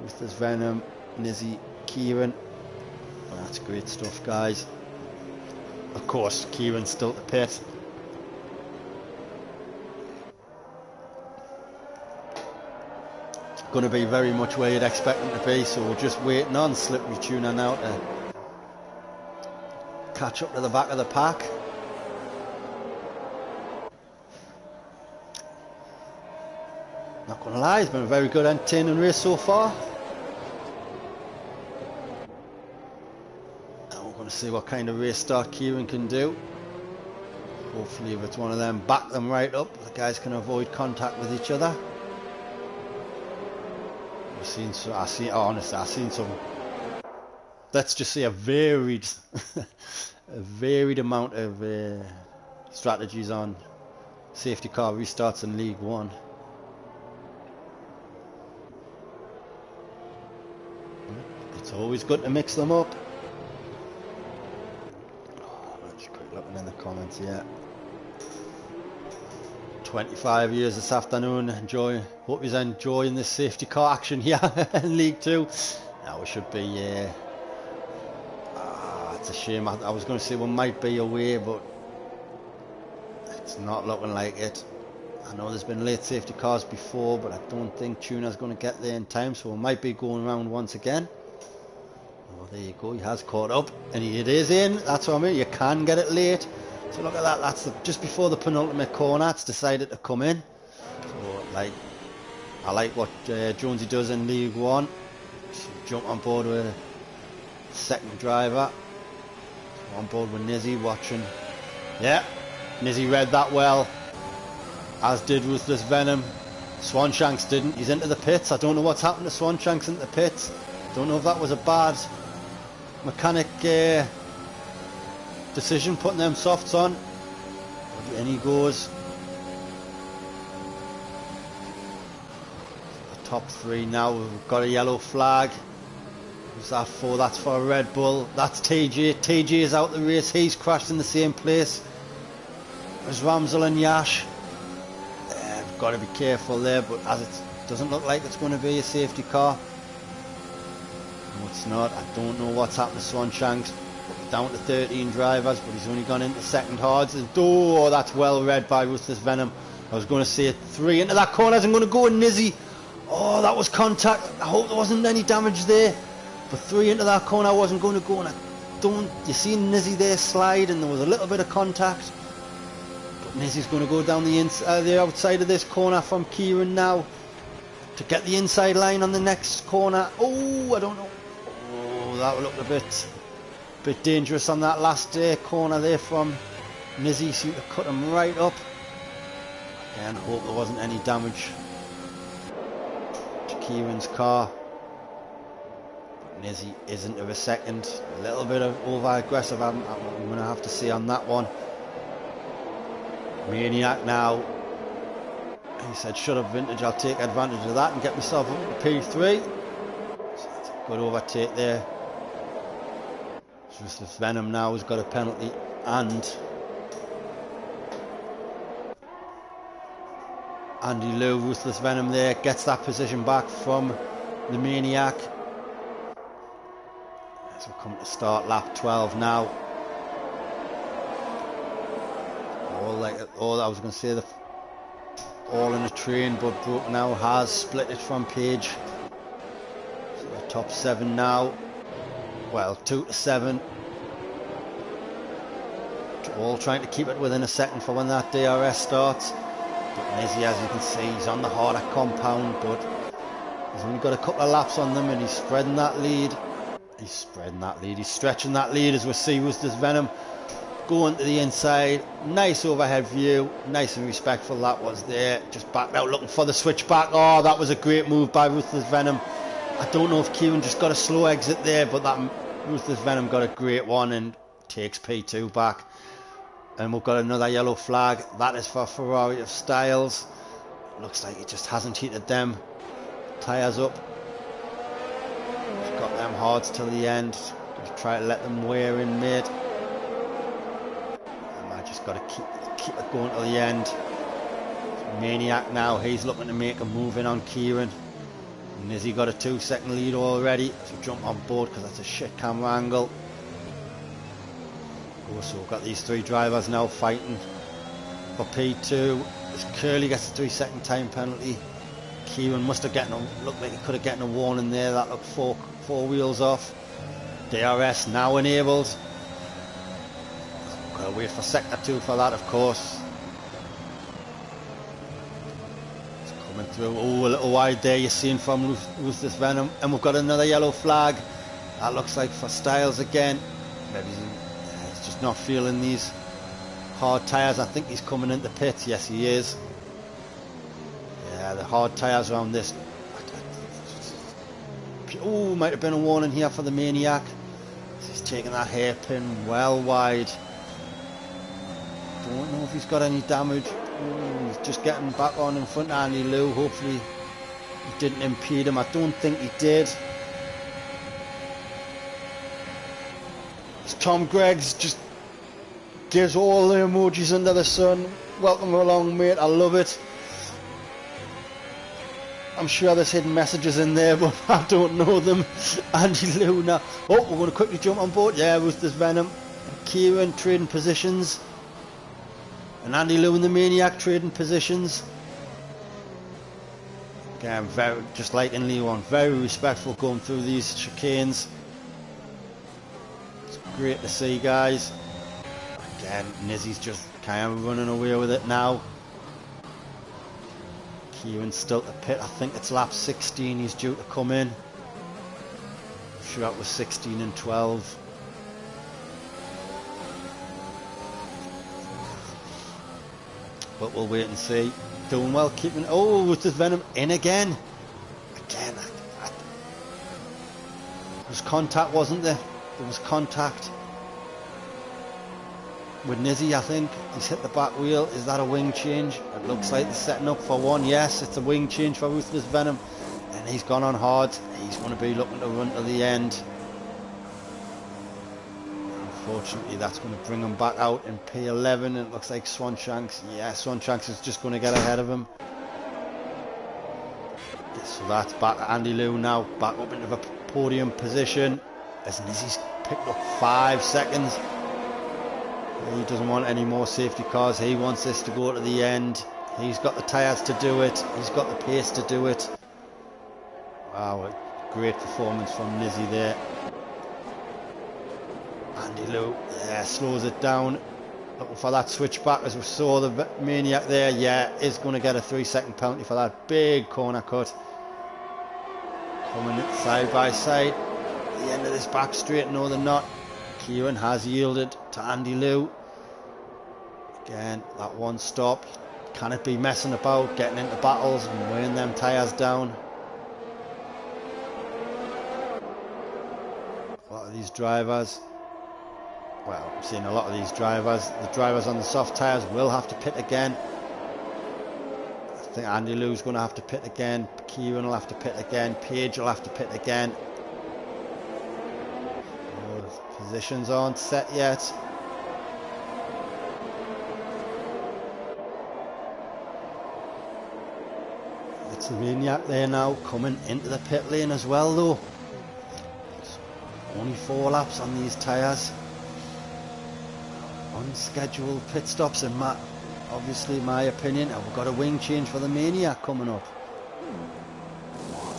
With this Venom, Nizzy, Kieran. Well, that's great stuff, guys. Of course, Kieran's still to pit. It's going to be very much where you'd expect him to be, so we're just waiting on Slippery Tuna now to catch up to the back of the pack. Not gonna lie, it's been a very good entertaining race so far. And we're gonna see what kind of race start Kieran can do. Hopefully if it's one of them, back them right up, the guys can avoid contact with each other. I've seen some, let's just say a varied a varied amount of strategies on safety car restarts in League One. It's always good to mix them up. Let's quick looking in the comments here. 25 years this afternoon. Hope you're enjoying this safety car action here in League 2. Now we should be. It's a shame. I was going to say we might be away, but it's not looking like it. I know there's been late safety cars before, but I don't think Tuna's going to get there in time, so we might be going around once again. Oh, there you go. He has caught up, and it is in. That's what I mean. You can get it late. So look at that. That's just before the penultimate corner. It's decided to come in. So I like what Jonesy does in League One. So jump on board with a second driver. On board with Nizzy watching. Yeah, Nizzy read that well, as did Ruthless Venom. Swanshanks didn't. He's into the pits. I don't know what's happened to Swanshanks into the pits. Don't know if that was a bad mechanic decision putting them softs on. And he goes. The top three now. We've got a yellow flag. Who's that for? That's for a Red Bull. That's TJ. TJ is out the race. He's crashed in the same place as Ramsel and Yash. We've got to be careful there, but as it doesn't look like it's going to be a safety car. No, it's not. I don't know what's happened to Swanshanks. We're down to 13 drivers, but he's only gone into second hards. Oh, that's well read by Ruthless Venom. I was going to say 3 into that corner. I'm going to go with Nizzy. Oh, that was contact. I hope there wasn't any damage there. But 3 into that corner, I wasn't going to go. And I don't. You see Nizzy there slide, and there was a little bit of contact. But Nizzy's going to go down the outside of this corner from Kieran now to get the inside line on the next corner. Oh, I don't know. Oh, that looked a bit dangerous on that last corner there from Nizzy. Seemed to cut him right up. Again, hope there wasn't any damage to Kieran's car. But Nizzy isn't of a second. A little bit of over-aggressive, I'm going to have to say on that one. Maniac now. He said, shut up Vintage, I'll take advantage of that and get myself up to P3. So that's a good overtake there. Ruthless Venom now has got a penalty, and Andy Lou, Ruthless Venom there, gets that position back from the Maniac. As we come to start lap 12 now. I was going to say all in a train, but Broke now has split it from Page. So the top 7 now. Well, 2 to 7. All trying to keep it within a second for when that DRS starts. But Nizzy, as you can see, he's on the harder compound, but he's only got a couple of laps on them, and he's spreading that lead. He's stretching that lead, as we see Ruthless Venom going to the inside. Nice overhead view, nice and respectful that was there. Just backed out looking for the switchback. Oh, that was a great move by Ruthless Venom. I don't know if Kieran just got a slow exit there, but that Ruthless Venom got a great one and takes P2 back. And we've got another yellow flag. That is for Ferrari of Styles. Looks like he just hasn't heated them tyres up. He's got them hards till the end. Just try to let them wear in mid. And I just got to keep it going till the end. Maniac now, he's looking to make a move in on Kieran. Nizzy got a 2-second lead already, so jump on board because that's a shit camera angle. So we've got these 3 drivers now fighting for P2. As Curly gets a 3-second time penalty. Kieran must have looked like he could have gotten a warning there. That looked four wheels off. DRS now enabled. Got to wait for sector 2 for that, of course. Coming through, oh, a little wide there, you're seeing from Ruthless Venom, and we've got another yellow flag. That looks like for Styles again. Maybe he's just not feeling these hard tyres. I think he's coming into pits. Yes, he is. Yeah, the hard tyres around this. Oh, might have been a warning here for the Maniac. He's taking that hairpin well wide. Don't know if he's got any damage. Ooh, he's just getting back on in front of Andy Lou. Hopefully he didn't impede him. I don't think he did. Tom Greggs just gives all the emojis under the sun. Welcome along, mate. I love it. I'm sure there's hidden messages in there, but I don't know them. Andy Lou now. Oh, we're going to quickly jump on board. Yeah, Ruthless Venom. Kieran trading positions. And Andy Lou and the Maniac trading positions. Again, just like in Leon, very respectful going through these chicanes. It's great to see, guys. Again, Nizzy's just kind of running away with it now. Kieran's still to pit. I think it's lap 16 he's due to come in. I'm sure it was 16 and 12. but we'll wait and see. Doing well, keeping... Oh, with this Venom in again. Again, there was contact, wasn't there? There was contact with Nizzy, I think. He's hit the back wheel. Is that a wing change? It looks like they're setting up for one. Yes, it's a wing change for Ruthless Venom. And he's gone on hard. He's going to be looking to run to the end. Unfortunately, that's going to bring him back out in P11. It looks like Swanshanks. Yeah, Swanshanks is just going to get ahead of him. So that's back to Andy Liu now. Back up into the podium position. As Nizzy's picked up 5 seconds. He doesn't want any more safety cars. He wants this to go to the end. He's got the tyres to do it. He's got the pace to do it. Wow, a great performance from Nizzy there. Andy Liu, yeah, slows it down. Looking for that switchback as we saw the Maniac there. Yeah, is going to get a 3-second penalty for that big corner cut. Coming side by side. The end of this back straight, no they're not. Kieran has yielded to Andy Liu. Again, that one stop. Can it be messing about, getting into battles and weighing them tyres down? A lot of these drivers, well, I'm seeing a lot of these drivers, the drivers on the soft tyres will have to pit again. I think Andy Liu's going to have to pit again. Kieran will have to pit again. Paige will have to pit again. Positions aren't set yet. It's the Maniac there now, coming into the pit lane as well though. It's only 4 laps on these tyres. Unscheduled pit stops in obviously my opinion. Have we got a wing change for the Maniac coming up?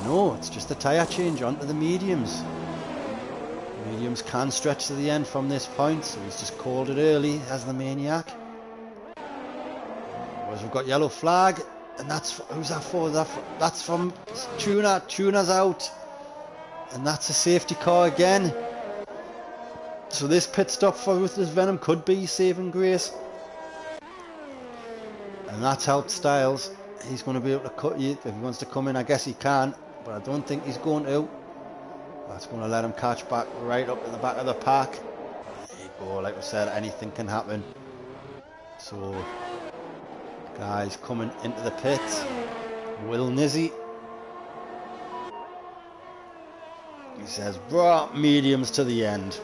No, it's just a tyre change onto the mediums. Mediums can stretch to the end from this point, so he's just called it early as the Maniac. Whereas we've got yellow flag, and that's who's that for? That's from Tuna. Tuna's out, and that's a safety car again. So this pit stop for Ruthless Venom could be saving grace, and that's helped Styles. He's going to be able to cut you if he wants to come in. I guess he can, but I don't think he's going to. That's going to let him catch back right up at the back of the pack. There you go, like we said, anything can happen. So, guys coming into the pit. Will Nizzy. He says, brought mediums to the end.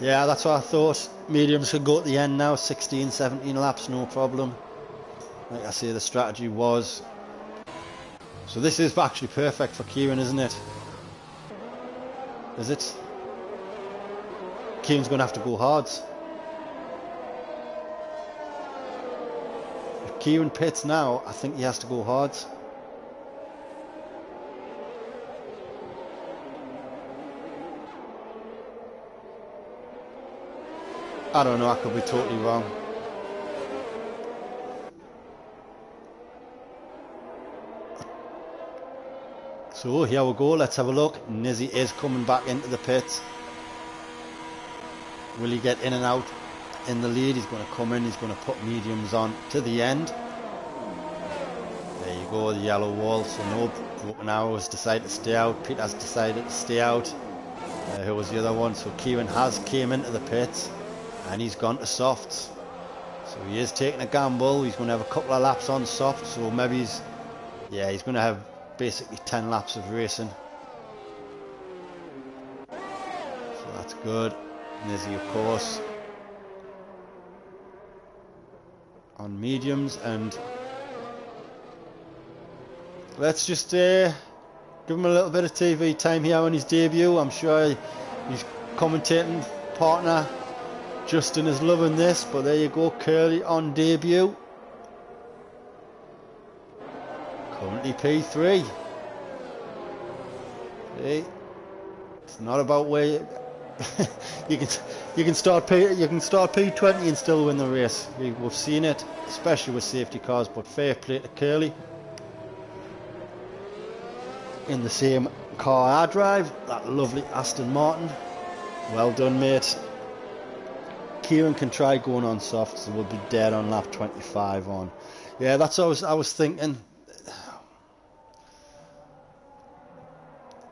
Yeah, that's what I thought. Mediums could go at the end now, 16, 17 laps, no problem. Like I say, the strategy was. So this is actually perfect for Kieran, isn't it? Is it? Kieran's going to have to go hards. If Kieran pits now, I think he has to go hards. I don't know, I could be totally wrong. So here we go, let's have a look. Nizzy is coming back into the pit. Will he get in and out in the lead? He's going to come in, he's going to put mediums on to the end. There you go, the yellow wall. So no, Broken Arrow has decided to stay out. Pete has decided to stay out. Who was the other one? So Kieran has came into the pit and he's gone to softs. So he is taking a gamble. He's going to have a couple of laps on soft. So maybe he's going to have basically 10 laps of racing. So that's good. Nizzy, of course, on mediums, and let's just give him a little bit of TV time here on his debut. I'm sure his commentating partner Justin is loving this, but there you go, Curly on debut. Currently P3. See, it's not about where you can start P20 and still win the race. We've seen it, especially with safety cars. But fair play to Curly. In the same car I drive, that lovely Aston Martin. Well done, mate. Kieran can try going on soft, so we'll be dead on lap 25 on. Yeah, that's what I was thinking.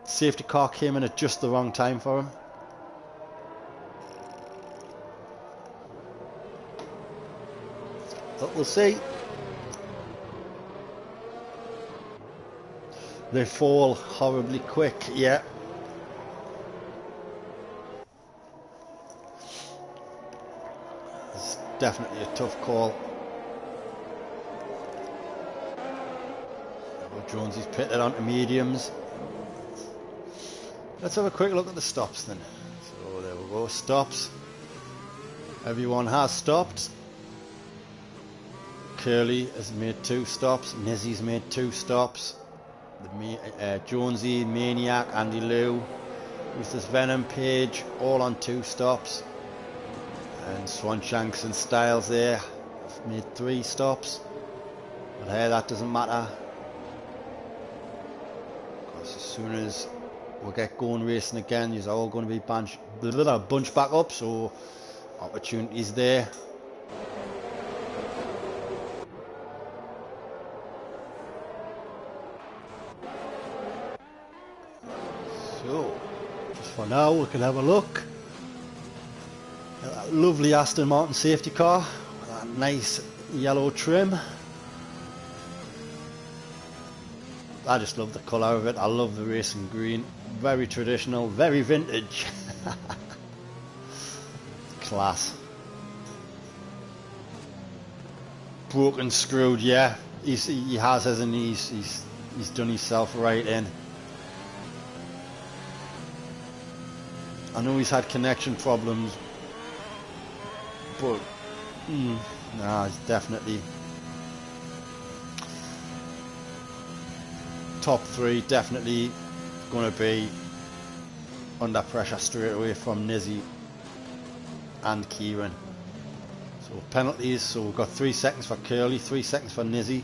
Safety car came in at just the wrong time for him. But we'll see. They fall horribly quick, yeah. It's definitely a tough call. Jonesy's pitted onto mediums. Let's have a quick look at the stops then. So there we go, stops. Everyone has stopped. Curly has made 2 stops. Nizzy's made 2 stops. Jonesy, Maniac, Andy Lou, Ruthless Venom, Page, all on 2 stops. And Swanshanks and Styles there have made 3 stops. But hey, that doesn't matter. Because as soon as we get going racing again, you're all going to be bunch back up, so opportunities there. So, just for now, we can have a look at that lovely Aston Martin safety car with that nice yellow trim. I just love the colour of it. I love the racing green. Very traditional, very vintage. Class. Broken, screwed, yeah. He has, hasn't he? He's done himself right in. I know he's had connection problems, but nah, he's definitely top 3. Definitely going to be under pressure straight away from Nizzy and Kieran. So penalties. So we've got 3 seconds for Curly, 3 seconds for Nizzy,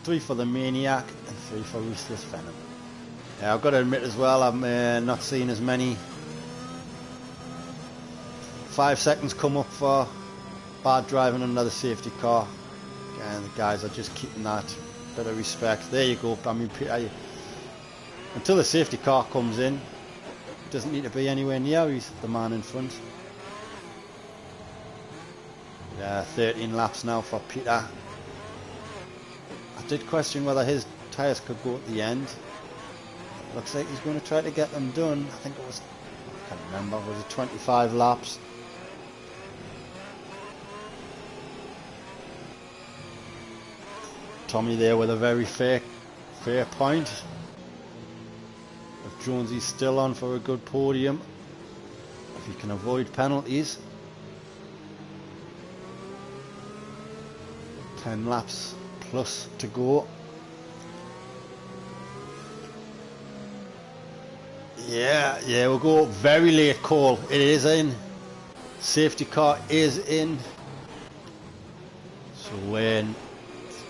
3 for the Maniac, and 3 for Ruthless Venom. Yeah, I've got to admit as well, I'm not seeing as many 5 seconds come up for bad driving under the safety car. And the guys are just keeping that bit of respect. There you go. I mean, until the safety car comes in, it doesn't need to be anywhere near he's the man in front. Yeah, 13 laps now for Peter. I did question whether his tyres could go at the end. Looks like he's going to try to get them done. I think it was, I can't remember, was it 25 laps? Tommy there with a very fair point. If Jonesy's still on for a good podium, if he can avoid penalties. 10 laps plus to go. Yeah, we'll go very late call. It is in. Safety car is in. So when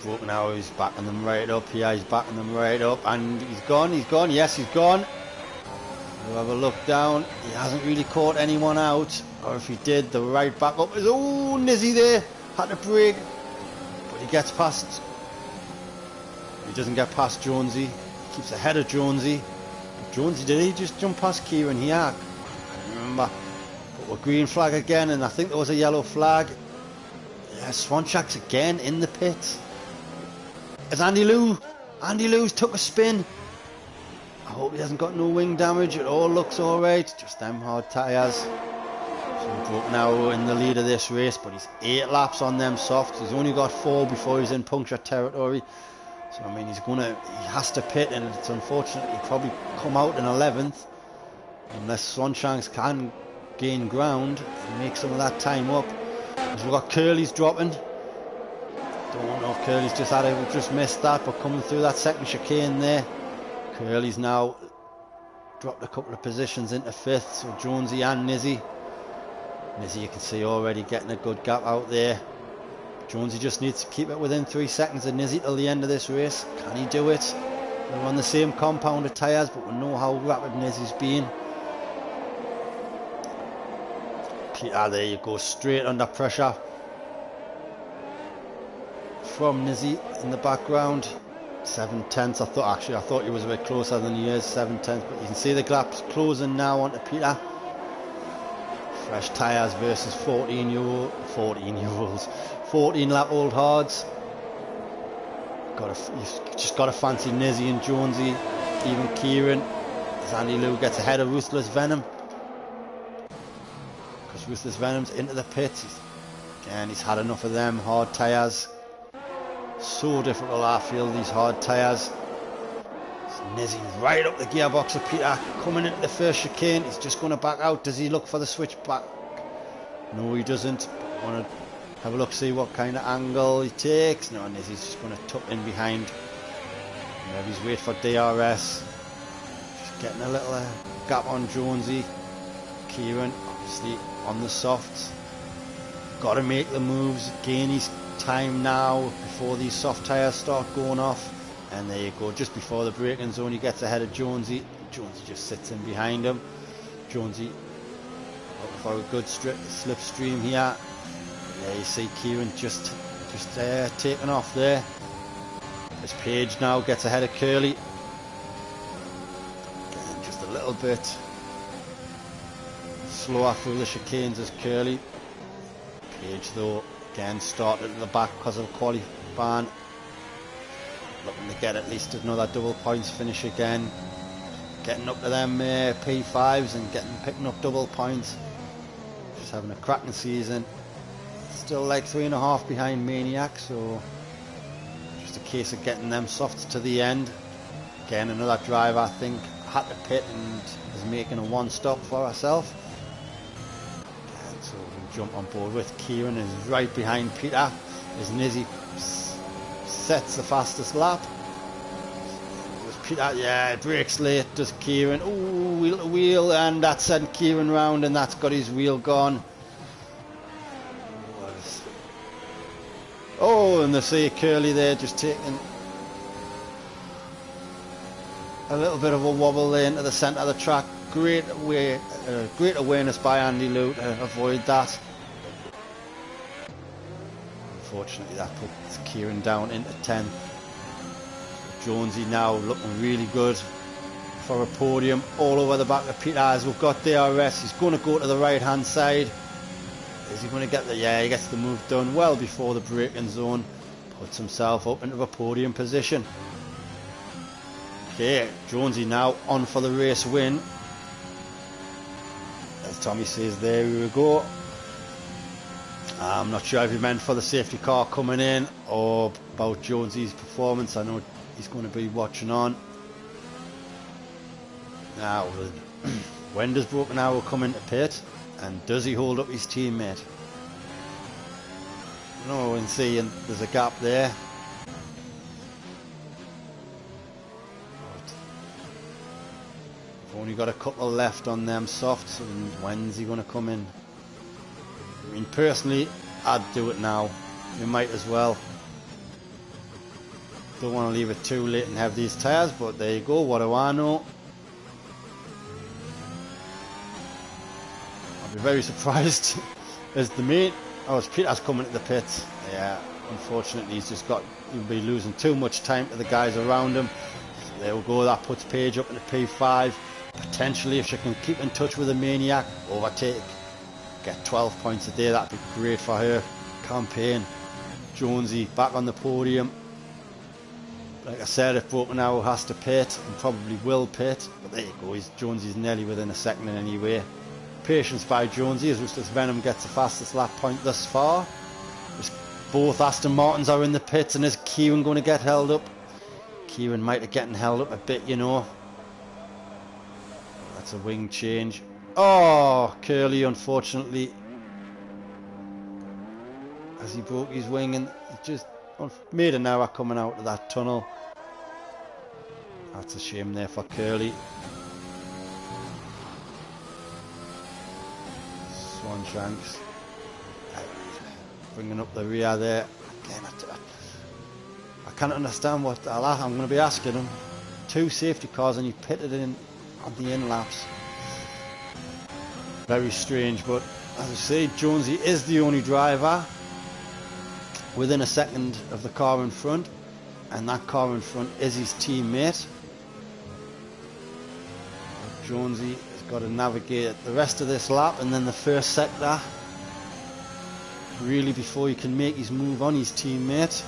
broken out, he's backing them right up. Yeah, he's backing them right up. And he's gone. Yes, he's gone. We'll have a look down. He hasn't really caught anyone out. Or if he did, the right back up is... Oh, Nizzy there. Had to brake. But he gets past... He doesn't get past Jonesy. He keeps ahead of Jonesy. Jonesy, did he just jump past Kieran here? I can't remember. But we're green flag again, and I think there was a yellow flag. Yeah, Swanshanks again in the pit. It's Andy Lou. Andy Lou's took a spin. I hope he hasn't got no wing damage. It all looks alright. Just them hard tyres. So Broke now in the lead of this race, but he's 8 laps on them softs. He's only got 4 before he's in puncture territory. So I mean, he has to pit, and it's unfortunate he'll probably come out in 11th unless Swanshanks can gain ground and make some of that time up. As we've got Curly's dropping. Don't know if Curly's just missed that, but coming through that second chicane there. Curly's now dropped a couple of positions into 5th, so Jonesy and Nizzy. Nizzy, you can see already getting a good gap out there. Jonesy just needs to keep it within 3 seconds of Nizzy till the end of this race. Can he do it? They're on the same compound of tyres, but we know how rapid Nizzy's been. Peter, there you go, straight under pressure from Nizzy in the background. 7/10. I thought he was a bit closer than he is. 7/10, but you can see the gaps closing now onto Peter. Fresh tyres versus 14 lap old hards. You've just got to fancy Nizzy and Jonesy, even Kieran, as Andy Lou gets ahead of Ruthless Venom. Because Ruthless Venom's into the pit. Again, he's had enough of them hard tyres. So difficult, I feel, these hard tyres. Nizzy right up the gearbox of Peter, coming into the first chicane. He's just going to back out. Does he look for the switch back? No, he doesn't. I want to have a look, see what kind of angle he takes. No, Nizzy's just going to tuck in behind. Maybe he's waiting for DRS. Just getting a little gap on Jonesy. Kieran, obviously, on the softs. Got to make the moves, gain his time now before these soft tyres start going off. And there you go, just before the braking zone he gets ahead of Jonesy. Jonesy just sits in behind him. Jonesy looking for a good slipstream here. There you see Kieran just taking off there. As Page now gets ahead of Curly. Again, just a little bit slower through the chicanes as Curly. Page though, again started at the back because of the qualifying. Looking to get at least another double points finish again. Getting up to them P5s and picking up double points. Just having a cracking season. Still like 3.5 behind Maniac, so just a case of getting them softs to the end. Again, another driver I think had to pit and is making a one stop for herself. And so we can jump on board with Kieran is right behind Peter as Nizzy sets the fastest lap. Does Peter, yeah, brakes late, does Kieran. Ooh, wheel to wheel, and that sent Kieran round, and that's got his wheel gone. Oh, and they see Curly there just taking a little bit of a wobble there into the centre of the track. Great awareness by Andy Lou to avoid that. Unfortunately, that puts Kieran down into 10th. Jonesy now looking really good for a podium all over the back of Peter as we've got DRS. He's going to go to the right hand side. Is he going to get the... Yeah, he gets the move done well before the braking zone. Puts himself up into a podium position. Okay, Jonesy now on for the race win. As Tommy says, there we go. I'm not sure if he meant for the safety car coming in or about Jonesy's performance. I know he's going to be watching on. Now, when does Broken Arrow come into pit? And does he hold up his teammate? No, and see, and there's a gap there. We've only got a couple left on them softs, and when's he going to come in? I mean, personally, I'd do it now. You might as well. Don't want to leave it too late and have these tyres, but there you go. What do I know? I'll be very surprised as the mate. Oh, it's Peter's coming to the pits. Yeah, unfortunately, he'll be losing too much time to the guys around him. So there we go. That puts Paige up into P5. Potentially, if she can keep in touch with the Maniac, overtake. Get 12 points a day, that'd be great for her campaign. Jonesy back on the podium. Like I said, if Broken Arrow has to pit, and probably will pit, but there you go, Jonesy's nearly within a second in any way. Patience by Jonesy as Ruthless Venom gets the fastest lap point thus far. Both Aston Martins are in the pits, and is Kieran going to get held up? Kieran might have getting held up a bit, you know. That's a wing change. Oh, Curly, unfortunately, as he broke his wing and just made an error coming out of that tunnel. That's a shame there for Curly. Swanshanks bringing up the rear there. Again, I can't understand what I'm going to be asking him. 2 safety cars and he pitted in on the in laps. Very strange, but As I say, Jonesy is the only driver within a second of the car in front, and that car in front is his teammate. Jonesy has got to navigate the rest of this lap and then the first sector, really, before he can make his move on his teammate.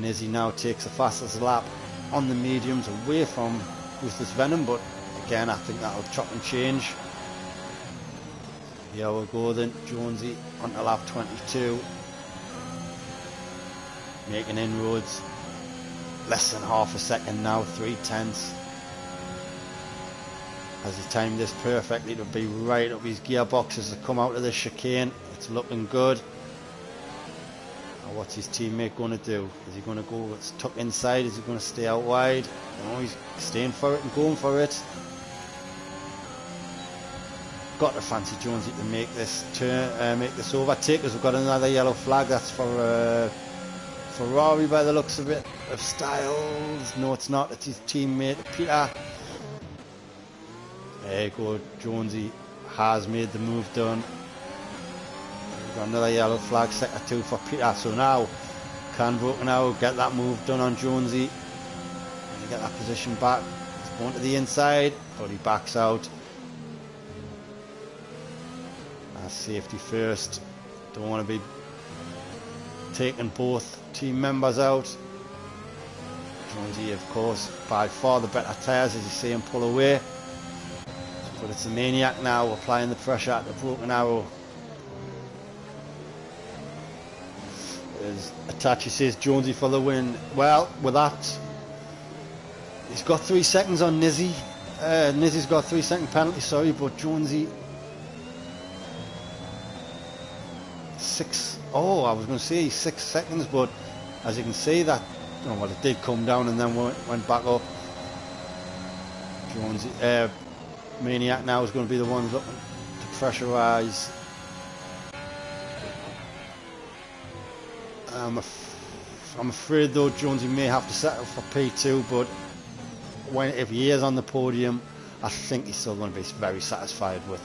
Nizzy now takes the fastest lap on the mediums away from Ruthless Venom, but again I think that'll chop and change. Here we go then, Jonesy onto lap 22, making inroads, less than half a second now, 3/10. Has he timed this perfectly to be right up his gearboxes to come out of this chicane? It's looking good. Now what's his teammate going to do? Is he going to go tuck inside? Is he going to stay out wide? No, he's staying for it and going for it. Got to fancy Jonesy to make this turn, make this overtake, because we've got another yellow flag. That's for Ferrari by the looks of it. Of Styles. No, it's not. It's his teammate Peter. There you go. Jonesy has made the move done. We've got another yellow flag, sector 2 for Peter. So now can Broken Arrow get that move done on Jonesy? Can he get that position back? He's going to the inside, but he backs out. Safety first. Don't want to be taking both team members out. Jonesy, of course, by far the better tyres, as you see him pull away. But it's the Maniac now applying the pressure at the Broken Arrow. As Itachi says, Jonesy for the win. Well, with that, he's got 3 seconds on Nizzy. Nizzy's got a 3-second penalty, sorry, but Jonesy 6. Oh, I was going to say 6 seconds, but as you can see, that, oh, well, it did come down and then went back up. Jonesy, Maniac now is going to be the one looking to pressurise. I'm afraid though Jonesy may have to settle for P2, but if he is on the podium, I think he's still going to be very satisfied with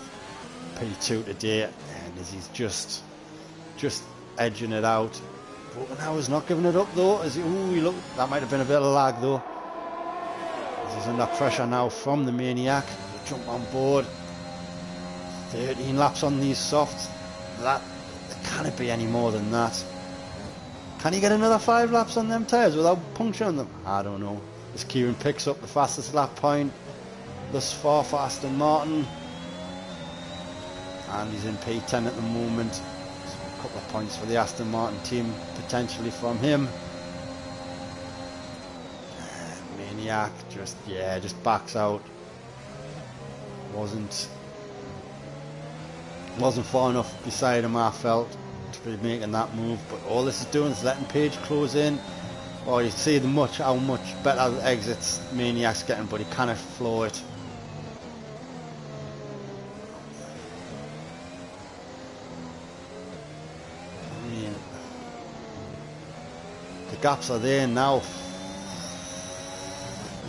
P2 today, and he's just edging it out. Broken Arrow's not giving it up though. Look, that might have been a bit of lag though. He's under pressure now from the Maniac. He'll jump on board. 13 laps on these softs. That can it be any more than that? Can he get another 5 laps on them tyres without puncturing them? I don't know. As Kieran picks up the fastest lap point thus far for Aston Martin, and he's in P10 at the moment. So a couple of points for the Aston Martin team potentially from him. Maniac just backs out. Wasn't far enough beside him, I felt, to be making that move, but all this is doing is letting Page close in. Oh, you see how much better the exits Maniac's getting, but he cannot floor it. I mean, the gaps are there now.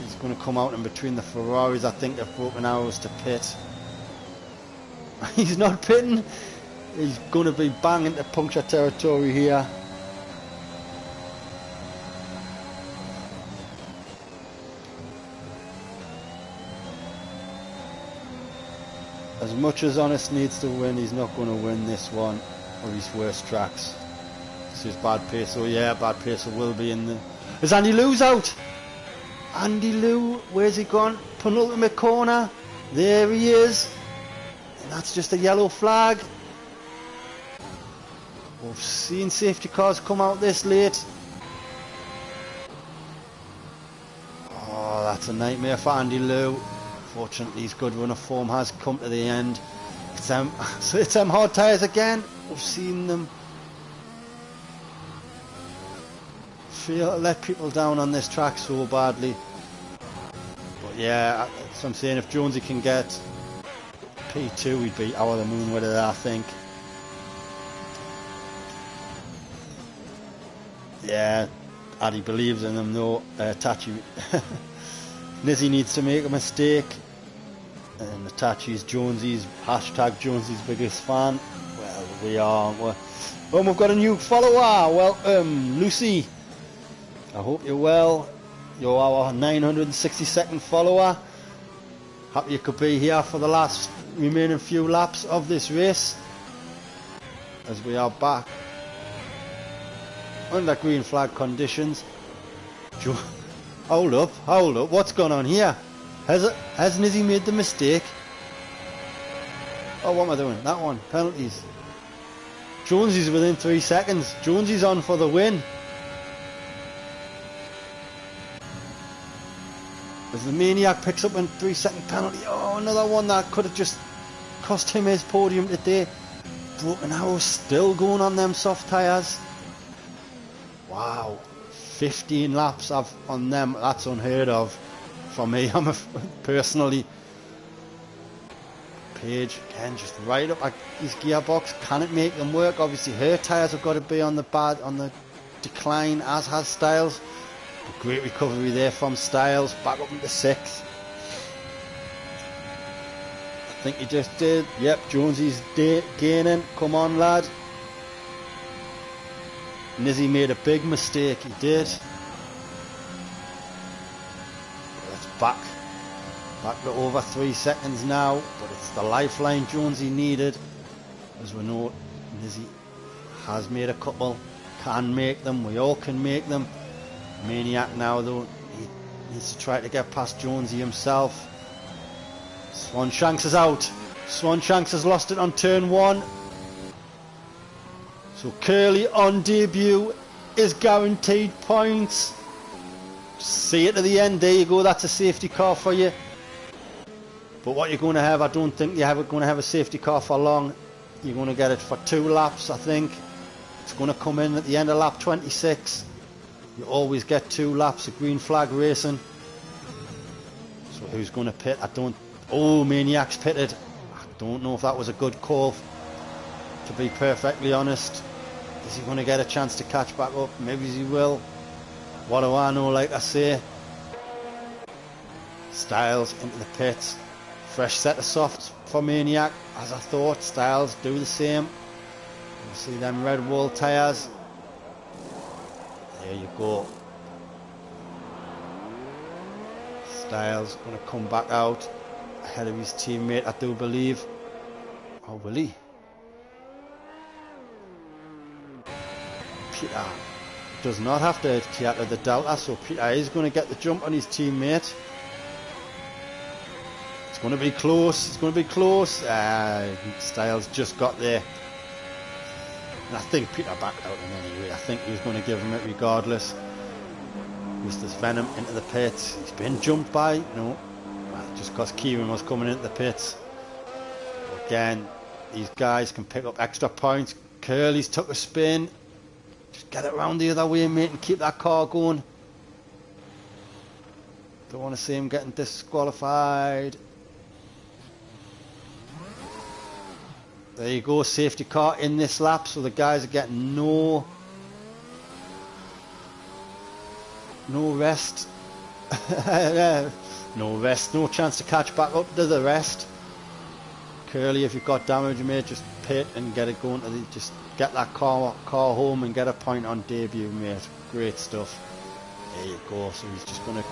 He's going to come out in between the Ferraris. I think they've Broken Arrows to pit. He's not pitting. He's going to be banging to puncture territory here. As much as Honest needs to win, he's not going to win this one or his worst tracks. This is Bad Peso. Yeah, Bad Peso will be in the... Is Andy Lou's out? Andy Lou, where's he gone? Penultimate corner. There he is. And that's just a yellow flag. We've seen safety cars come out this late. Oh, that's a nightmare for Andy Lou. Fortunately, his good run of form has come to the end. It's them hard tyres again. We've seen them let people down on this track so badly. But yeah, so I'm saying if Jonesy can get P2, he'd be out of the moon with it, I think. Yeah, Addy believes in him though. Tachi Nizzy needs to make a mistake And Itachi's Jonesy's, hashtag Jonesy's biggest fan. Well, we are. Well, we've got a new follower. Welcome, Lucy. I hope you're well. You're our 962nd follower. Happy you could be here for the last remaining few laps of this race, as we are back under green flag conditions. Hold up, what's going on here? Has Nizzy made the mistake? Oh, what am I doing? That one, penalties. Jonesy's within 3 seconds. Jonesy's on for the win. As the Maniac picks up a 3-second penalty. Oh, another one that could have just cost him his podium today. Broken Arrow still going on them soft tyres. Wow, 15 laps on them. That's unheard of for me. I'm personally. Page again, just right up at his gearbox. Can it make them work? Obviously, her tyres have got to be on the decline, as has Styles. But great recovery there from Styles, back up into 6th. I think he just did. Yep, Jonesy's gaining. Come on, lad. Nizzy made a big mistake. He did. It's back to over 3 seconds now, but it's the lifeline Jonesy needed. As we know, Nizzy has made a couple, can make them. We all can make them. Maniac now, though, he needs to try to get past Jonesy himself. Swanshanks is out. Swanshanks has lost it on turn 1. So Curly on debut is guaranteed points. See it to the end. There you go. That's a safety car for you. But what you're going to have, I don't think you're going to have a safety car for long. You're going to get it for 2 laps, I think. It's going to come in at the end of lap 26. You always get 2 laps of green flag racing. So who's going to pit? Oh, Maniac's pitted. I don't know if that was a good call, to be perfectly honest. Is he going to get a chance to catch back up? Maybe he will. What do I know, like I say. Styles into the pits. Fresh set of softs for Maniac, as I thought. Styles do the same. You see them red wall tyres. There you go. Styles going to come back out ahead of his teammate, I do believe. Or will he? Peter does not have to clear to the Delta, so Peter is going to get the jump on his teammate. It's going to be close. It's going to be close. Styles just got there. And I think Peter backed out in any way. I think he was going to give him it regardless. Eustace Venom into the pits. He's been jumped by, well, just because Kieran was coming into the pits. But again, these guys can pick up extra points. Curly's took a spin. Just get it round the other way, mate, and keep that car going. Don't want to see him getting disqualified. There you go, safety car in this lap, so the guys are getting no rest. No rest, no chance to catch back up to the rest. Curly, if you've got damage, you may just pit and get it going to just get that car home and get a point on debut, mate. Great stuff. There you go. So he's just gonna.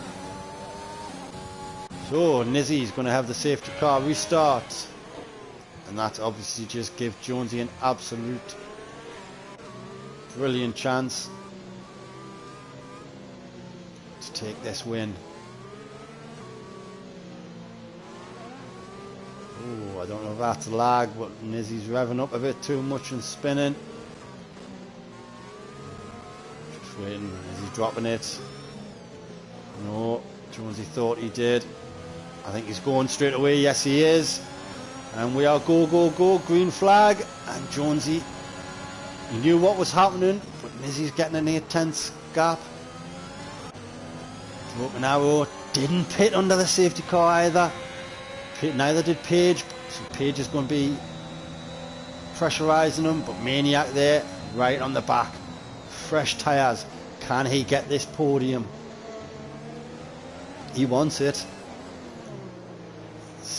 So Nizzy's gonna have the safety car restart, and that's obviously just give Jonesy an absolute brilliant chance to take this win. Oh, I don't know if that's lag, but Nizzy's revving up a bit too much and spinning. Just waiting. Is he dropping it? No, Jonesy thought he did. I think he's going straight away. Yes, he is. And we are go, go, go. Green flag. And Jonesy, he knew what was happening, but Nizzy's getting an 8/10 gap. Broken Arrow didn't pit under the safety car either. Neither did Page. So Page is going to be pressurising him, but Maniac there, right on the back. Fresh tyres. Can he get this podium? He wants it.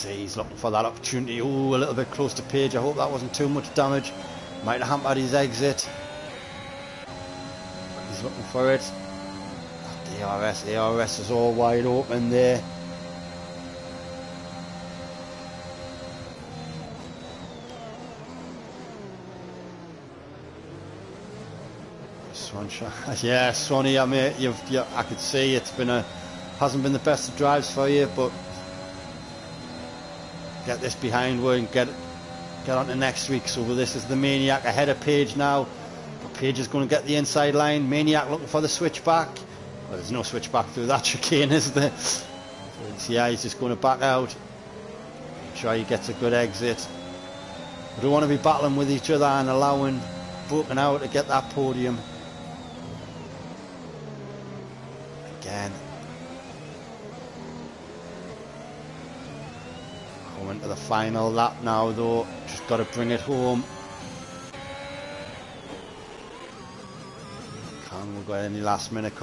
see he's looking for that opportunity. Oh, a little bit close to Page. I hope that wasn't too much damage. Might have hampered his exit. He's looking for it. ARS is all wide open there. Yeah, Sonny, I mean, I could see it's been hasn't been the best of drives for you, but get this behind you and get on to next week. So this is the Maniac ahead of Page now. But Page is going to get the inside line. Maniac looking for the switchback. Well, there's no switchback through that chicane, is there? So yeah, he's just going to back out. Try he gets a good exit. We don't want to be battling with each other and allowing Broken Arrow to get that podium. Again. Coming to the final lap now though. Just got to bring it home. Can we got any last minute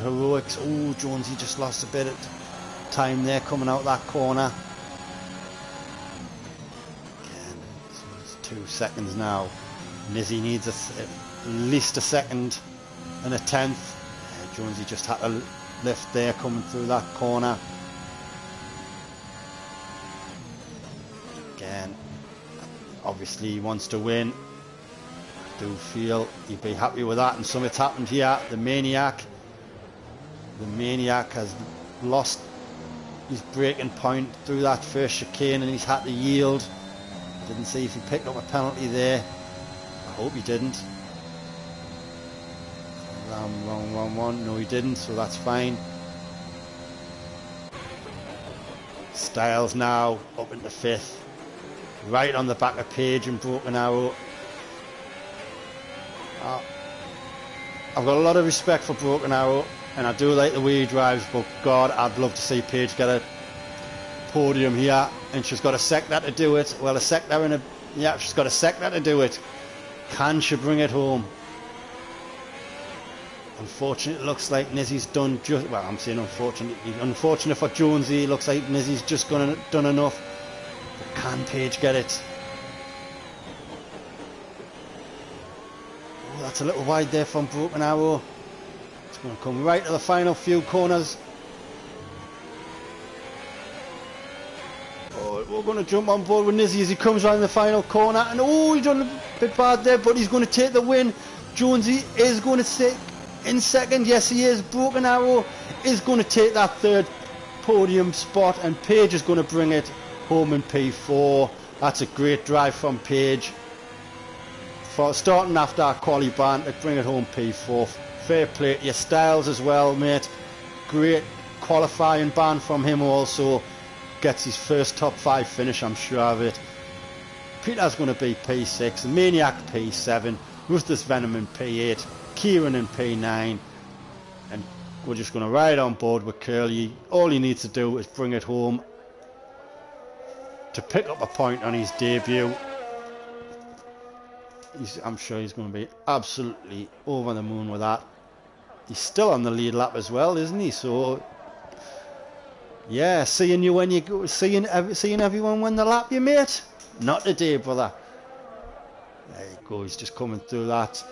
heroics? Oh, Jonesy just lost a bit of time there coming out that corner. Again, so it's 2 seconds now. Nizzy needs at least a second and a tenth. Jonesy just had a lift there coming through that corner. Again, obviously he wants to win. I do feel he'd be happy with that, and something's happened here. The Maniac has lost his braking point through that first chicane and he's had to yield. Didn't see if he picked up a penalty there. I hope he didn't. Wrong. No, he didn't, so that's fine. Styles now up into 5th. Right on the back of Page and Broken Arrow. I've got a lot of respect for Broken Arrow, and I do like the way he drives, but God, I'd love to see Page get a podium here, and she's got a sector to do it. Well, she's got a sector to do it. Can she bring it home? Unfortunately, it looks like Nizzy's done just... Well, I'm saying unfortunately. Unfortunate for Jonesy, it looks like Nizzy's just done enough. But can Page get it? Oh, that's a little wide there from Broken Arrow. It's going to come right to the final few corners. Oh, we're going to jump on board with Nizzy as he comes around the final corner. And oh, he's done a bit bad there, but he's going to take the win. Jonesy is going to take... in second, yes he is. Broken Arrow is going to take that 3rd podium spot, and Page is going to bring it home in P4. That's a great drive from Page. For starting after our quali ban to bring it home P4. Fair play to your Styles as well, mate. Great qualifying ban from him also. Gets his first top 5 finish, I'm sure of it. Peter's going to be P6, the Maniac P7, Ruthless Venom in P8. Kieran in P9, and we're just going to ride on board with Curly. All he needs to do is bring it home to pick up a point on his debut. I'm sure he's going to be absolutely over the moon with that. He's still on the lead lap as well, isn't he? So yeah, seeing you when you go, seeing everyone win the lap, you mate. Not today, brother. There you go. He's just coming through that.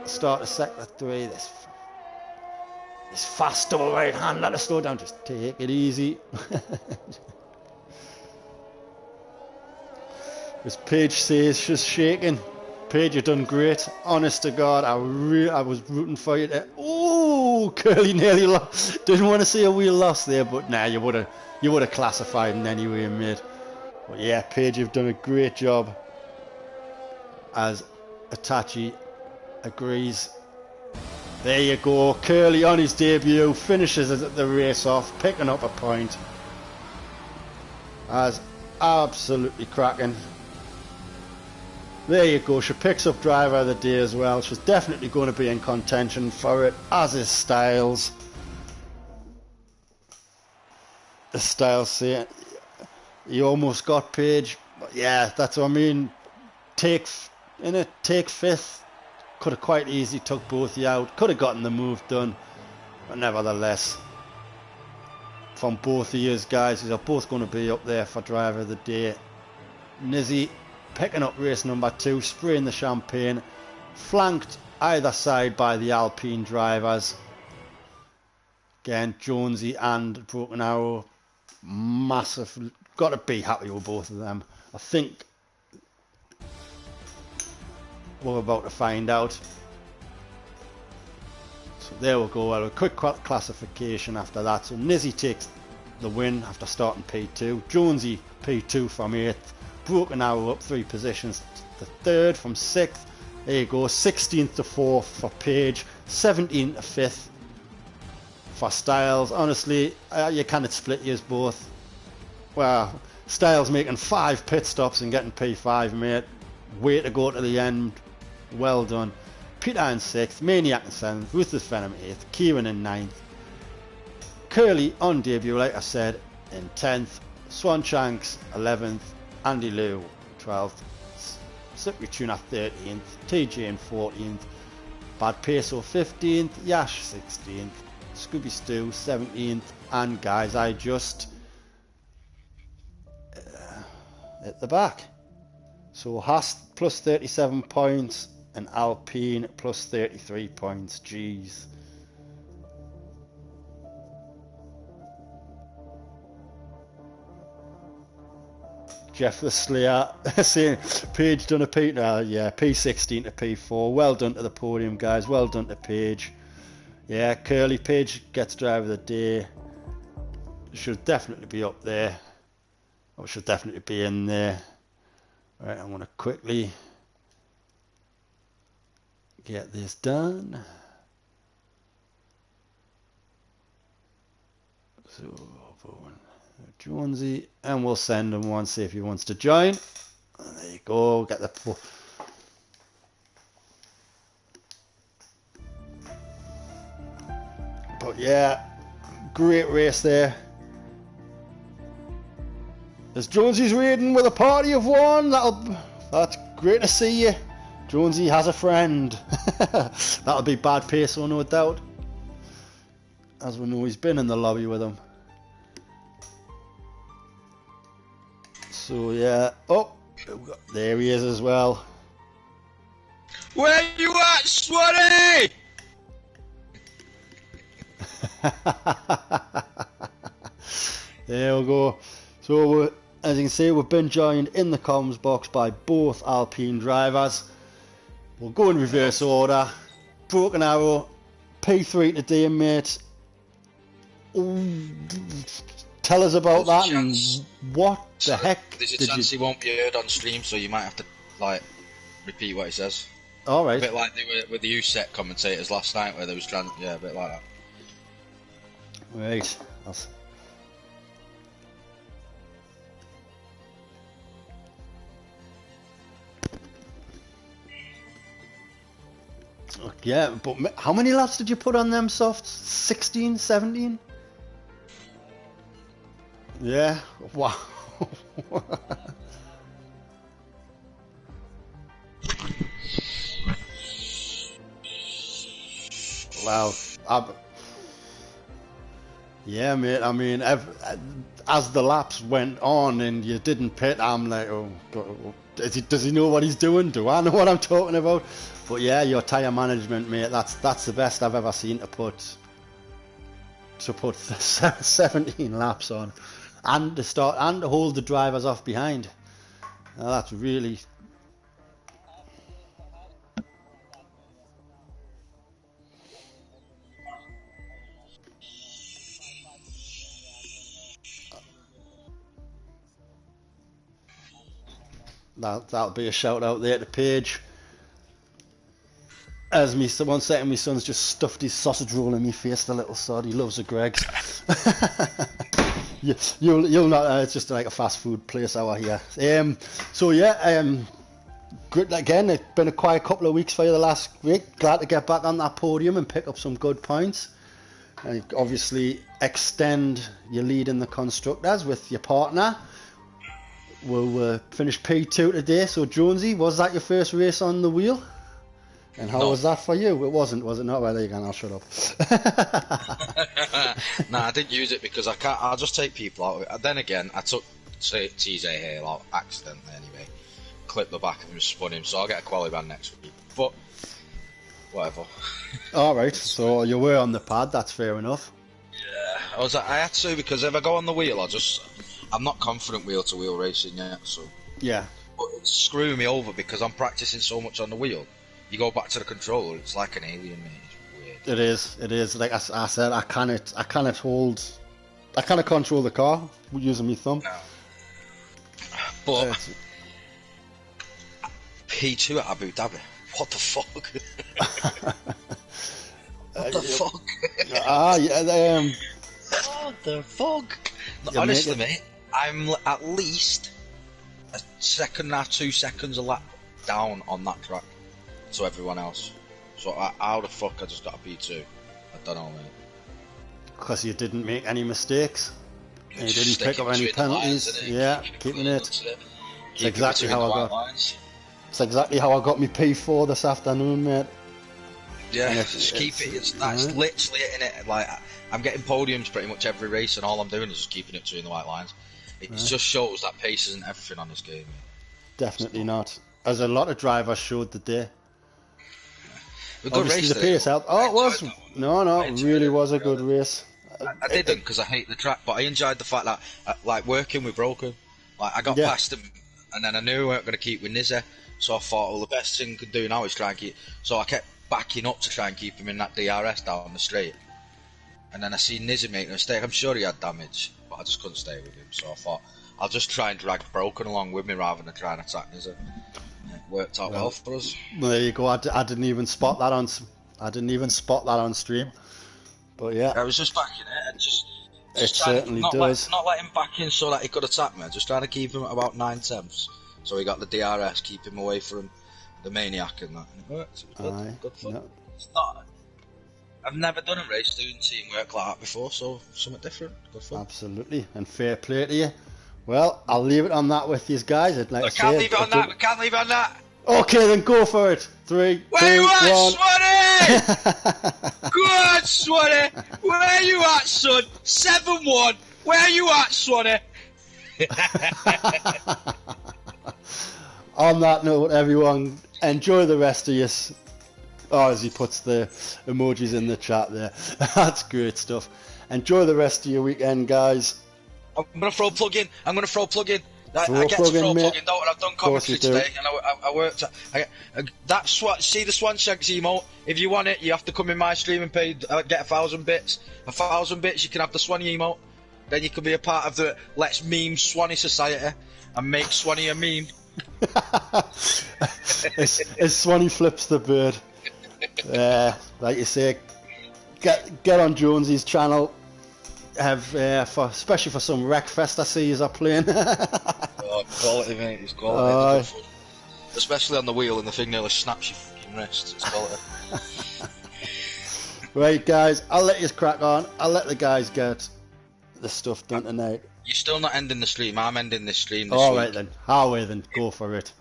Start of sector 3. This fast double right hand. Let us slow down. Just take it easy. As Paige says, she's shaking. Paige, you've done great. Honest to God, I was rooting for you there. Oh, Curly nearly lost. Didn't want to see a wheel loss there, but nah, you would have classified in any way, mate. But yeah, Paige, you've done a great job. As Itachi agrees. There you go. Curly on his debut finishes the race off, picking up a point. As absolutely cracking. There you go. She picks up driver of the day as well. She's definitely going to be in contention for it, as is Styles. The Styles say he almost got Page, but yeah, that's what I mean. Take 5th. Could have quite easily took both of you out. Could have gotten the move done. But nevertheless, from both of you guys. These are both going to be up there for driver of the day. Nizzy picking up race number 2, spraying the champagne, flanked either side by the Alpine drivers. Again, Jonesy and Broken Arrow, massive. Got to be happy with both of them. I think we're about to find out. So there we go. Well, a quick classification after that. So Nizzy takes the win after starting P2. Jonesy P2 from 8th. Broken Arrow up 3 positions to 3rd from 6th. There you go. 16th to 4th for Page. 17th to 5th for Styles. Honestly, you cannot split yours both. Well, Styles making 5 pit stops and getting P5, mate. Way to go to the end. Well done. Peter in 6th, Maniac in 7th, Ruthless Venom 8th, Kieran in 9th, Curly on debut, like I said, in 10th, Swanshanks 11th, Andy Lou 12th, Slippery Tuna 13th, TJ in 14th, Bad Peso 15th, Yash 16th, Scooby Stew 17th, and guys, I just at the back. So Haas plus 37 points and Alpine plus 33 points. Jeez. Jeff the Slayer saying Page done a P, yeah, P16 to P4. Well done to the podium, guys. Well done to Page. Yeah, Curly Page gets driver of the day. Should definitely be up there. Or should definitely be in there. Right, I'm going to quickly get this done. So, Jonesy, and we'll send him one, see if he wants to join. And there you go, get the... But yeah, great race there. There's Jonesy's raiding with a party of one. That's great to see you. Jonesy has a friend. That'll be Bad Peso, no doubt. As we know, he's been in the lobby with him. So yeah. Oh, there he is as well. Where you at, Swanee? There we go. So as you can see, we've been joined in the comms box by both Alpine drivers. We'll go in reverse order. Broken Arrow, P3 today, mate. Ooh, tell us about that and what the heck. There's a chance he won't be heard on stream, so you might have to like repeat what he says. All right. A bit like they were with the USEC commentators last night, where they was trying, yeah, a bit like that. Right. Yeah, but how many laps did you put on them softs? 16, 17? Yeah, wow. Wow. Yeah, mate, I mean, as the laps went on and you didn't pit, I'm like, oh, God, does he know what he's doing? Do I know what I'm talking about? But yeah, your tyre management, mate, that's the best I've ever seen to put 17 laps on and to start and to hold the drivers off behind. Now that's really... That'll be a shout out there to Paige. As me, so 1 second, my son's just stuffed his sausage roll in my face, the little sod. He loves a Greg's. You'll not. It's just like a fast food place out here. So yeah, good again. It's been a quiet couple of weeks for you the last week. Glad to get back on that podium and pick up some good points. And obviously extend your lead in the constructors with your partner. We'll finish P2 today. So Jonesy, was that your first race on the wheel? And how No. was that for you? It wasn't, was it not? Well, there you go, I'll shut up. Nah, I didn't use it because I can't. I'll just take people out of it. And then again, I took TJ Hale out accidentally anyway. Clipped the back of him, spun him, so I'll get a quali ban next week. But whatever. Alright, so you were on the pad, that's fair enough. Yeah, I had to because if I go on the wheel, I'm not confident wheel to wheel racing yet. So Yeah. but it's screwing me over because I'm practicing so much on the wheel. You go back to the controller, it's like an alien, mate. It's weird. It is. Like I said, I cannot control the car using my thumb. No. But P2 at Abu Dhabi. What the fuck? What the fuck? Yeah, What the fuck? You Honestly, make mate, I'm at least a second and a half, 2 seconds a lap down on that track to everyone else. So how the fuck I just got a P2? I don't know, mate. because you didn't make any mistakes. And you didn't Stick pick it up any between the lines, penalties. innit? Yeah, Keep keeping going it. into it. It's Keep it exactly between how the I white got. lines. It's exactly how I got my P4 this afternoon, mate. Yeah, And just keep it. That's literally it, innit? Like, I'm getting podiums pretty much every race, and all I'm doing is just keeping it between the white lines. It just shows that pace isn't everything on this game, mate. Definitely not. As a lot of drivers showed the day. A good Obviously race the today, pace though. helped. Oh, it was. No, I it enjoyed really it. was a good race. I didn't because I hate the track, but I enjoyed the fact that, like, working with Broken, like, I got Yeah. past him, and then I knew we weren't going to keep with Nizza, so I thought, well, the best thing I could do now is try and keep. So I kept backing up to try and keep him in that DRS down the straight, and then I seen Nizza make a mistake. I'm sure he had damage, but I just couldn't stay with him, so I thought I'll just try and drag Broken along with me rather than try and attack Nizza. And it worked out well for us. Well, there you go. I didn't even spot that on. I didn't even spot that on stream. But yeah, I was just backing it and just it trying certainly to does. not let him back in so that he could attack me. Just trying to keep him at about 9/10. So he got the DRS, keep him away from the maniac and that. And it worked. It was Aye, good fun. no. It's not. I've never done a race doing teamwork like that before, so something different. Good fun. Absolutely, and fair play to you. Well, I'll leave it on that with these guys. I'd like We to can't say leave it on that. We can't leave it on that. Okay, then go for it. 3, Where 2, you at, 1. Swanee? Go on, Swanee. Where you at, son? 7-1. Where you at, Swanee? On that note, everyone, enjoy the rest of your. Oh, as he puts the emojis in the chat there. That's great stuff. Enjoy the rest of your weekend, guys. I'm going to throw a plug in. I get to throw a plug in, don't I? I've done commentary today, and I worked. That's what. See the Swanshanks emote. If you want it, you have to come in my stream and pay. Get 1,000 bits. 1,000 bits, you can have the Swanee emote. Then you can be a part of the Let's Meme Swanee Society and make Swanee a meme. as Swanee flips the bird. Like you say, get on Jonesy's channel. Have especially for some Wreckfest I see you are playing. Oh, quality, mate. It's quality. Especially on the wheel and the thing nearly snaps your fucking wrist. It's quality. Right, guys, I'll let you crack on. I'll let the guys get the stuff done tonight. You're still not ending the stream. I'm ending this stream this All week. right then. Halfway then. Go for it.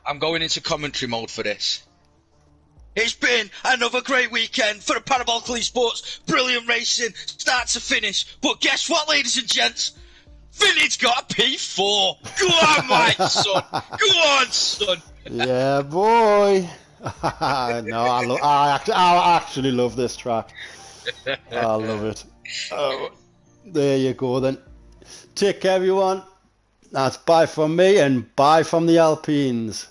I'm going into commentary mode for this. It's been another great weekend for the Parabolic Esports. Brilliant racing, start to finish. But guess what, ladies and gents? Vinny's got a P4. Go on, my son. Go on, son. Yeah, boy. No, I actually love this track. I love it. Oh, there you go then. Take care, everyone. That's bye from me and bye from the Alpines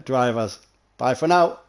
drivers. Bye for now.